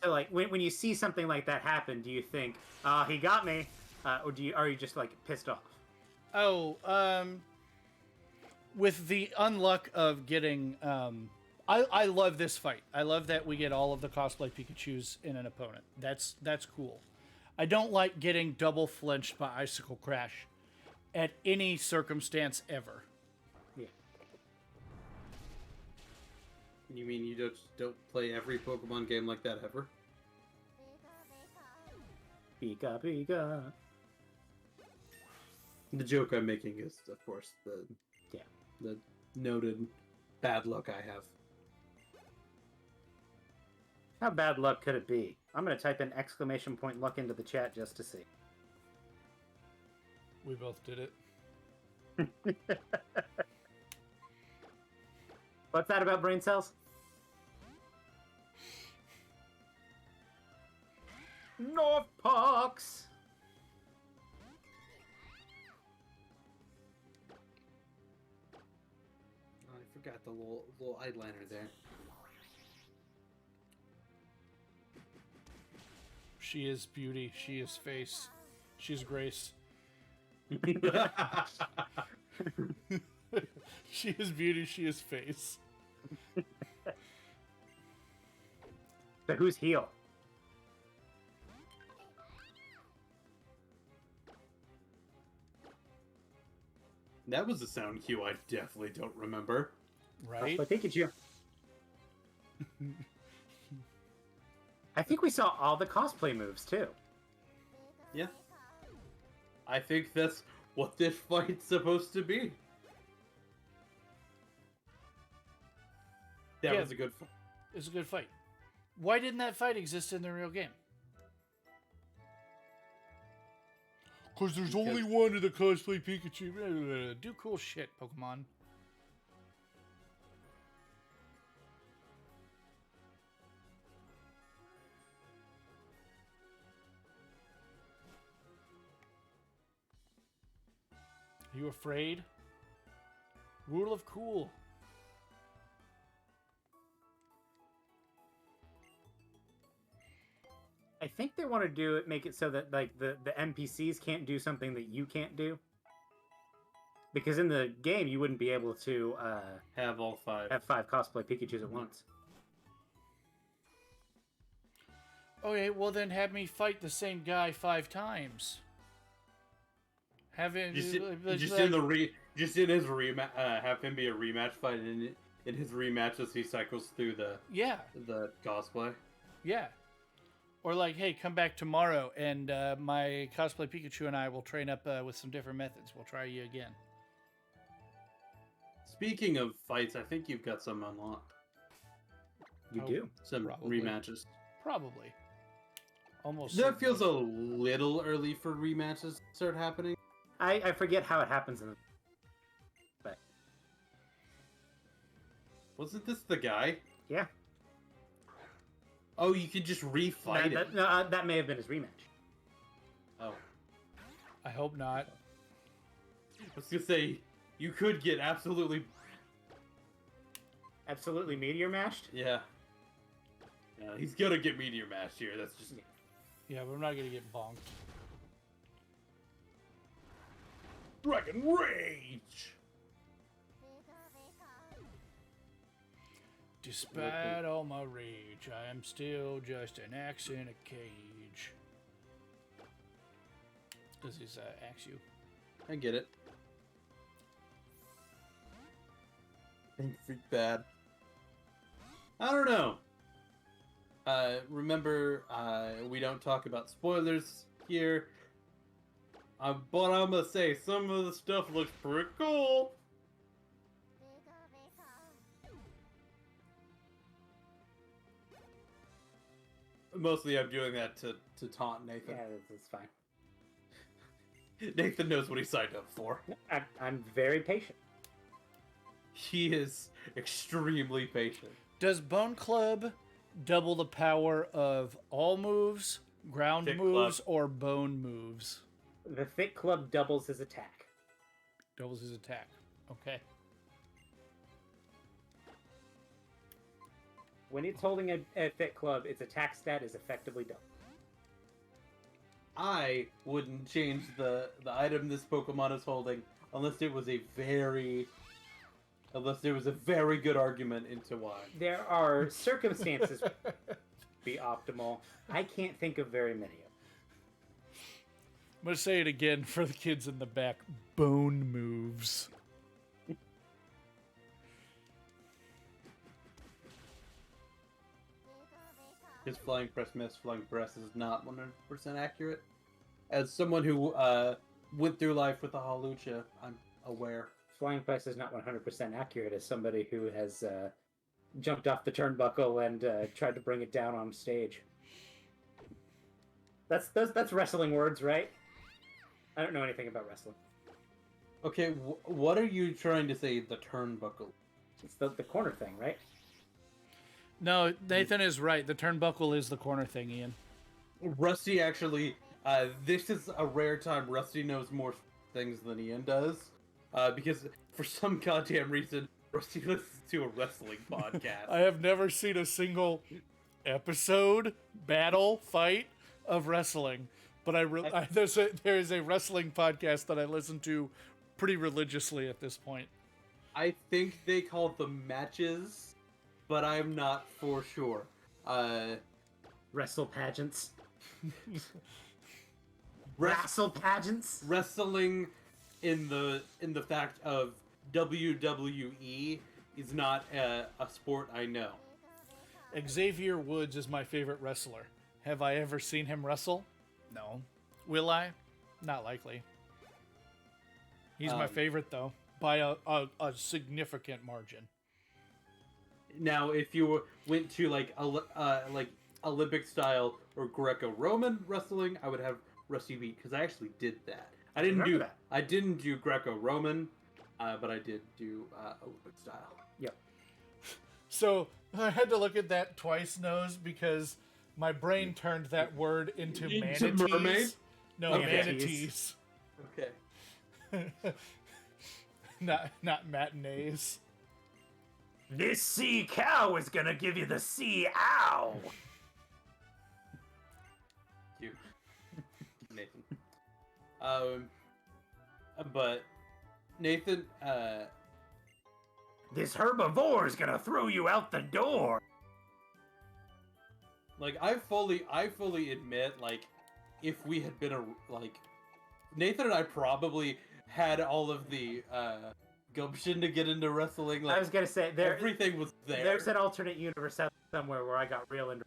So like when you see something like that happen, do you think, he got me, or are you just like pissed off? Oh, with the unluck of getting, I love this fight. I love that we get all of the cosplay Pikachus in an opponent. That's cool. I don't like getting double flinched by Icicle Crash at any circumstance ever. Yeah. You mean you don't play every Pokemon game like that ever? Pika Pika. The joke I'm making is, of course, the noted bad luck I have. How bad luck could it be? I'm gonna type in exclamation point luck into the chat just to see. We both did it. What's that about brain cells? North Parks. Oh, I forgot the little eyeliner there. She is beauty. She is face. She's grace. She is beauty. She is face. So who's heel? That was a sound cue I definitely don't remember. Right? I think it's you. I think we saw all the cosplay moves too. Yeah. I think that's what this fight's supposed to be. That Yeah. was a good fight. It's a good fight. Why didn't that fight exist in the real game? Because there's only one of the cosplay Pikachu. Do cool shit, Pokemon. Are you afraid? Rule of cool. I think they want to make it so that like the NPCs can't do something that you can't do. Because in the game, you wouldn't be able to Have all five. have 5 cosplay Pikachus at once. Okay, well then have me fight the same guy 5 times. Have it Just like- in his rematch, have him be a rematch fight, and in his rematches he cycles through yeah, the cosplay. yeah. Or like, hey, come back tomorrow, and my cosplay Pikachu and I will train up with some different methods. We'll try you again. Speaking of fights, I think you've got some unlocked. You Oh, do. Some Probably. rematches. Probably. Almost. That certainly. feels a little early for rematches to start happening. I forget how it happens in the. But Wasn't this the guy? yeah, Oh, you could just refight it. that may have been his rematch. Oh, I hope not. I was gonna say you could get absolutely. Absolutely meteor mashed. Yeah. Yeah, he's gonna get meteor mashed here. That's just. Yeah, but I'm not gonna get bonked. Dragon Rage! Despite all my rage, I am still just an axe in a cage. Does his axe you? I get it. Think freak bad. I don't know. Remember, we don't talk about spoilers here. But I'm gonna say some of the stuff looks pretty cool. Mostly I'm doing that to taunt Nathan. Yeah, that's fine. Nathan knows what he signed up for. I'm very patient. He is extremely patient. Does Bone Club double the power of all moves, ground Thick moves, Club. or bone moves? The Thick Club doubles his attack. Doubles his attack. Okay. When it's holding a Thick Club, its attack stat is effectively doubled. I wouldn't change the item this Pokemon is holding unless there was a very good argument into why. There are circumstances be optimal. I can't think of very many of them. I'm going to say it again for the kids in the back. Bone moves. His flying press miss, flying press is not 100% accurate. As someone who went through life with a Hawlucha, I'm aware. Flying Press is not 100% accurate as somebody who has jumped off the turnbuckle and tried to bring it down on stage. That's wrestling words, right? I don't know anything about wrestling. Okay, what are you trying to say, the turnbuckle? It's the corner thing, right? No, Nathan is right. The turnbuckle is the corner thing, Ian. Rusty actually, this is a rare time Rusty knows more things than Ian does. Because for some goddamn reason, Rusty listens to a wrestling podcast. I have never seen a single episode, battle, fight of wrestling, but there is a wrestling podcast that I listen to pretty religiously at this point. I think they call them matches, but I'm not for sure. Wrestle pageants. Res- Wrestle pageants. wrestling in the fact of WWE is not a sport I know. Xavier Woods is my favorite wrestler. Have I ever seen him wrestle? No. Will I? Not likely. He's my favorite, though, by a significant margin. Now, if you went to like Olympic style or Greco-Roman wrestling, I would have Rusty beat because I actually did that. I didn't Remember do that. I didn't do Greco-Roman, but I did do Olympic style. Yep. So I had to look at that twice, Nose, because my brain turned that word into Into manatees. mermaid? No, Okay. manatees. Okay. not matinees. This sea cow is gonna give you the sea ow. You, Nathan. But Nathan, This herbivore is gonna throw you out the door. like I fully admit, like, if we had been Nathan and I probably had all of the gumption to get into wrestling. Like, I was gonna say everything was there. There's an alternate universe out somewhere where I got real into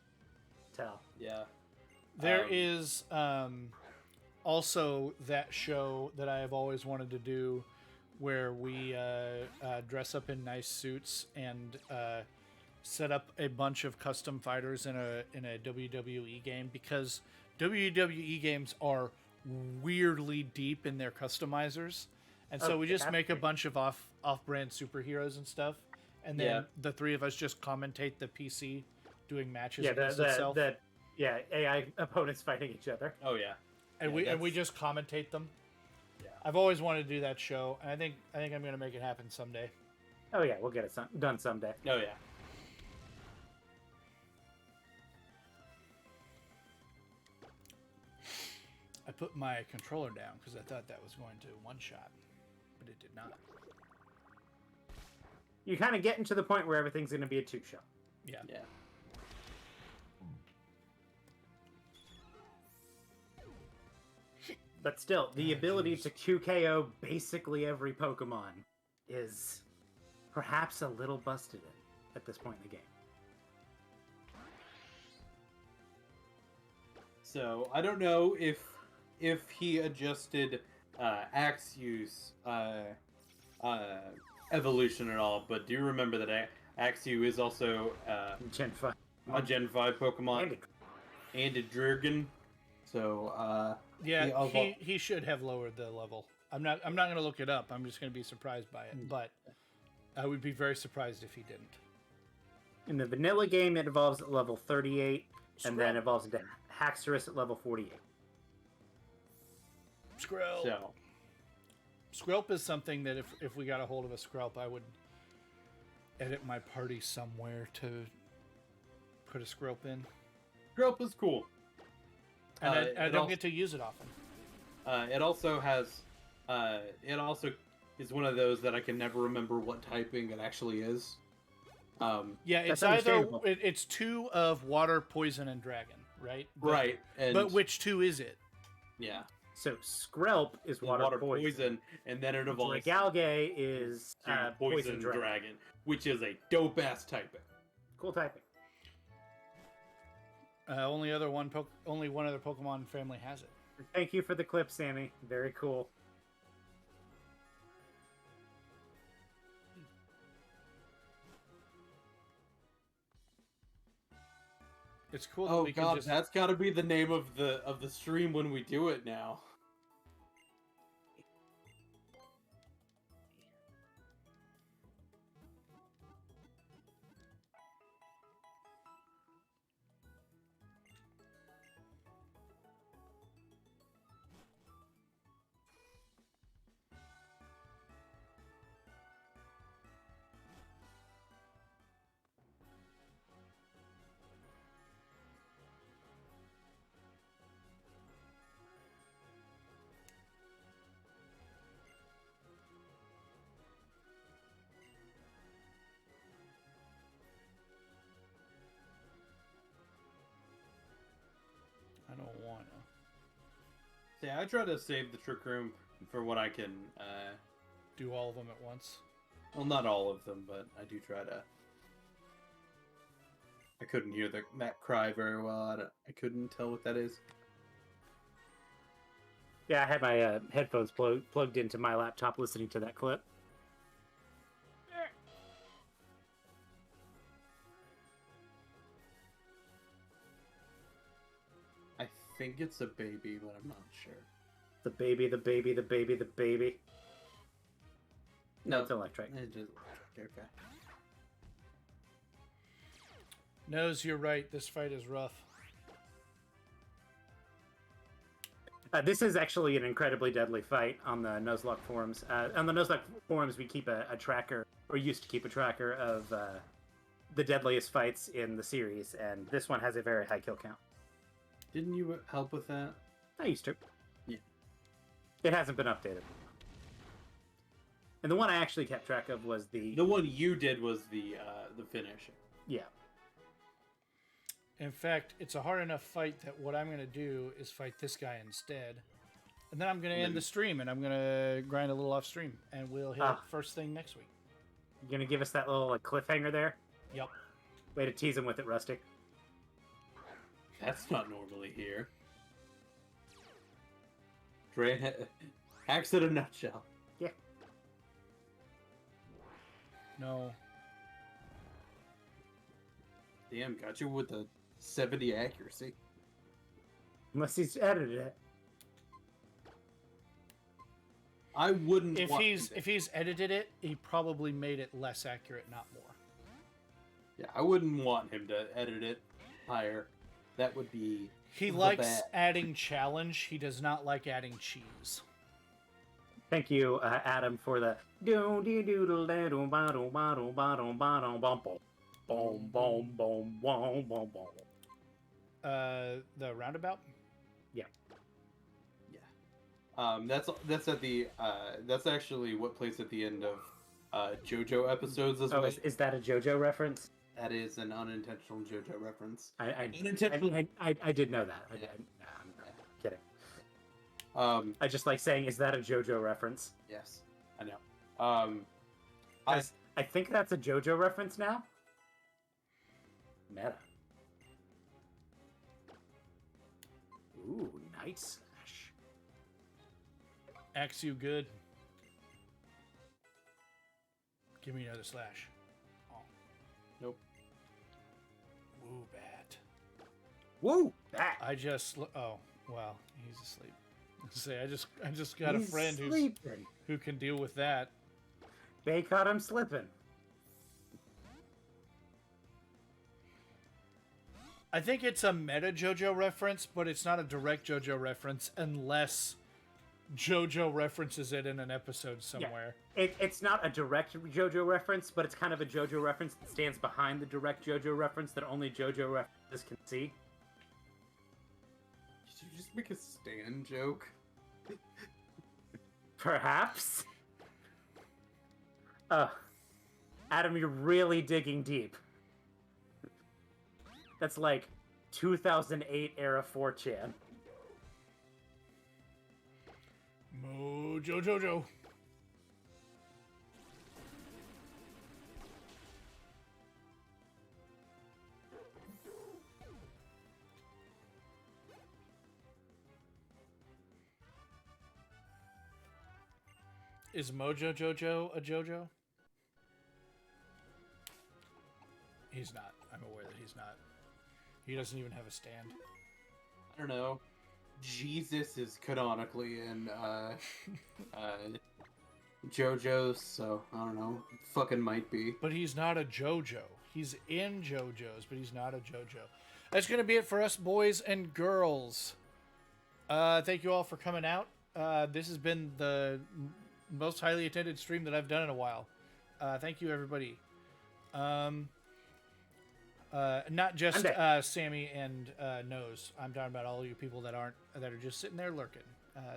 tell. Yeah. There is also that show that I have always wanted to do, where we dress up in nice suits and set up a bunch of custom fighters in a WWE game, because WWE games are weirdly deep in their customizers, and so we just make a bunch of off-brand superheroes and stuff, and then the three of us just commentate the PC doing matches against itself. AI opponents fighting each other. Oh yeah, and we just commentate them. Yeah. I've always wanted to do that show, and I think I'm gonna make it happen someday. Oh yeah, we'll get it done someday. Oh yeah. I put my controller down because I thought that was going to one-shot, but it did not. You're kind of getting to the point where everything's going to be a two-shot. Yeah. Yeah. But still, the ability to QKO basically every Pokemon is perhaps a little busted at this point in the game. So I don't know if he adjusted Axew's evolution at all, but do you remember that Axew is also Gen 5. a Gen 5 Pokemon and a Dragon. So he should have lowered the level. I'm not going to look it up. I'm just going to be surprised by it, but I would be very surprised if he didn't. In the vanilla game, it evolves at level 38, and then evolves into Haxorus at level 48. Skrelp. So Skrelp is something that if we got a hold of a Skrelp, I would edit my party somewhere to put a Skrelp in. Skrelp is cool. And I don't get to use it often. It also is one of those that I can never remember what typing it actually is. It's either it's 2 of water, poison, and dragon, right? Right. But which 2 is it? Yeah. So Skrelp is water poison, and then it evolves. Galgay is poison dragon, which is a dope ass typing. Cool typing. Only one other Pokemon family has it. Thank you for the clip, Sammy. Very cool. It's cool. Oh god, that's got to be the name of the stream when we do it now. I don't want to. See, I try to save the Trick Room for when I can do all of them at once. Well, not all of them, but I do try to. I couldn't hear that cry very well. I couldn't tell what that is. Yeah, I had my headphones plugged into my laptop listening to that clip. I think it's a baby, but I'm not sure. The baby. No, it's electric. It is electric, okay. Nose, you're right. This fight is rough. This is actually an incredibly deadly fight on the Nuzlocke forums. On the Nuzlocke forums, we keep a tracker, or used to keep a tracker of the deadliest fights in the series, and this one has a very high kill count. Didn't you help with that? I used to. Yeah. It hasn't been updated. And the one I actually kept track of was the one you did was the finish. Yeah. In fact, it's a hard enough fight that what I'm going to do is fight this guy instead. And then I'm going to end the stream, and I'm going to grind a little off stream, and we'll hit it first thing next week. You going to give us that little cliffhanger there? Yep. Way to tease him with it, Rustic. That's not normally here. Dre hacks in a nutshell. Yeah. No. Damn, got you with a 70 accuracy. Unless he's edited it. I wouldn't. If want he's edited it, he probably made it less accurate, not more. Yeah, I wouldn't want him to edit it higher. That would be. He the likes bad. adding challenge. He does not like adding cheese. Thank you, Adam, for the do do do do do do bottle bottle bottle bottle bum boom boom boom boom boom boom. The roundabout. Yeah. That's at the that's actually what plays at the end of JoJo episodes as Oh, well. is that a JoJo reference? That is an unintentional JoJo reference. I did know that. Yeah. I'm kidding. Um, I just like saying, is that a JoJo reference? yes, I know. I think that's a JoJo reference now. Meta. Ooh, night slash. Axe you good. Give me another slash. Oh. Nope. Woo, bat. Woo! That. I just. Oh, well, he's asleep. Say, I just got He's a friend sleeping. who can deal with that. They caught him slipping. I think it's a meta JoJo reference, but it's not a direct JoJo reference unless JoJo references it in an episode somewhere. It's not a direct JoJo reference, but it's kind of a JoJo reference that stands behind the direct JoJo reference that only JoJo references can see. Did you just make a Stan joke? Perhaps. Adam, you're really digging deep. That's like 2008 era 4chan. Mojo Jojo. Is Mojo Jojo a JoJo? He's not. I'm aware that he's not. He doesn't even have a stand. I don't know. Jesus is canonically in JoJo's, so I don't know. Fucking might be. But he's not a JoJo. He's in JoJo's, but he's not a JoJo. That's going to be it for us boys and girls. Thank you all for coming out. This has been the most highly attended stream that I've done in a while. Thank you, everybody. Not just Sammy and Nose. I'm talking about all you people that are just sitting there lurking.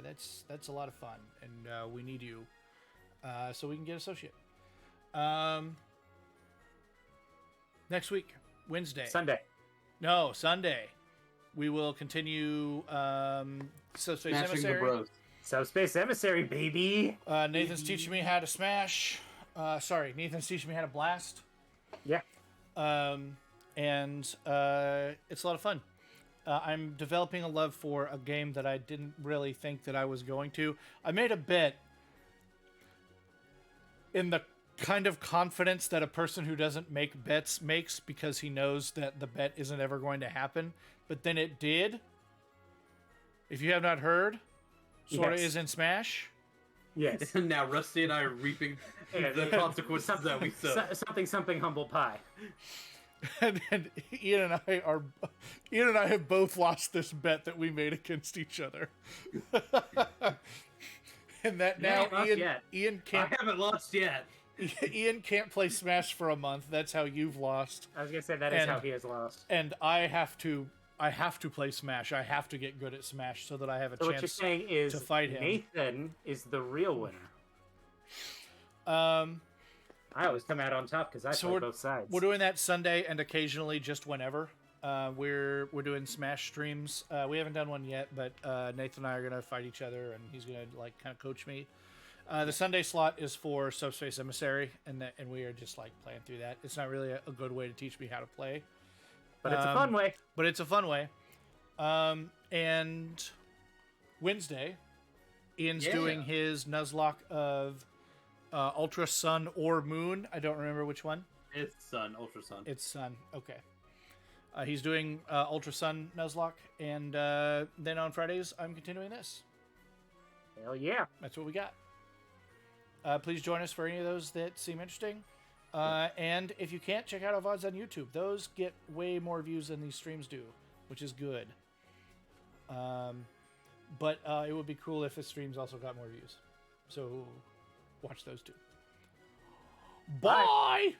That's a lot of fun, and we need you so we can get associate. Next week, Wednesday, Sunday, we will continue Subspace Smashing Emissary. the bros. Subspace Emissary, baby. Nathan's teaching me how to smash. Nathan's teaching me how to blast. Yeah. And it's a lot of fun. I'm developing a love for a game that I didn't really think that I was going to. I made a bet in the kind of confidence that a person who doesn't make bets makes because he knows that the bet isn't ever going to happen. But then it did. If you have not heard, Sora is in Smash. Yes. And now Rusty and I are reaping the consequences that we saw. Something humble pie. And Ian and I have both lost this bet that we made against each other. And that now Ian can't. I haven't lost yet. Ian can't play Smash for a month. That's how you've lost. I was gonna say that is how he has lost. And I have to play Smash. I have to get good at Smash so that I have a So chance what you're saying is to fight him. Nathan is the real winner. I always come out on top because I play both sides. We're doing that Sunday and occasionally just whenever. We're doing Smash streams. We haven't done one yet, but Nathan and I are gonna fight each other, and he's gonna like kind of coach me. The Sunday slot is for Subspace Emissary, and we are just like playing through that. It's not really a good way to teach me how to play, but it's a fun way. But it's a fun way. And Wednesday, Ian's Yeah. doing his Nuzlocke of Ultra Sun or Moon. I don't remember which one. It's Sun, Ultra Sun. It's Sun. Okay. He's doing Ultra Sun Nuzlocke, and then on Fridays, I'm continuing this. Hell yeah. That's what we got. Please join us for any of those that seem interesting. And if you can't, check out our VODs on YouTube. Those get way more views than these streams do, which is good. But it would be cool if the streams also got more views. So watch those too. Bye!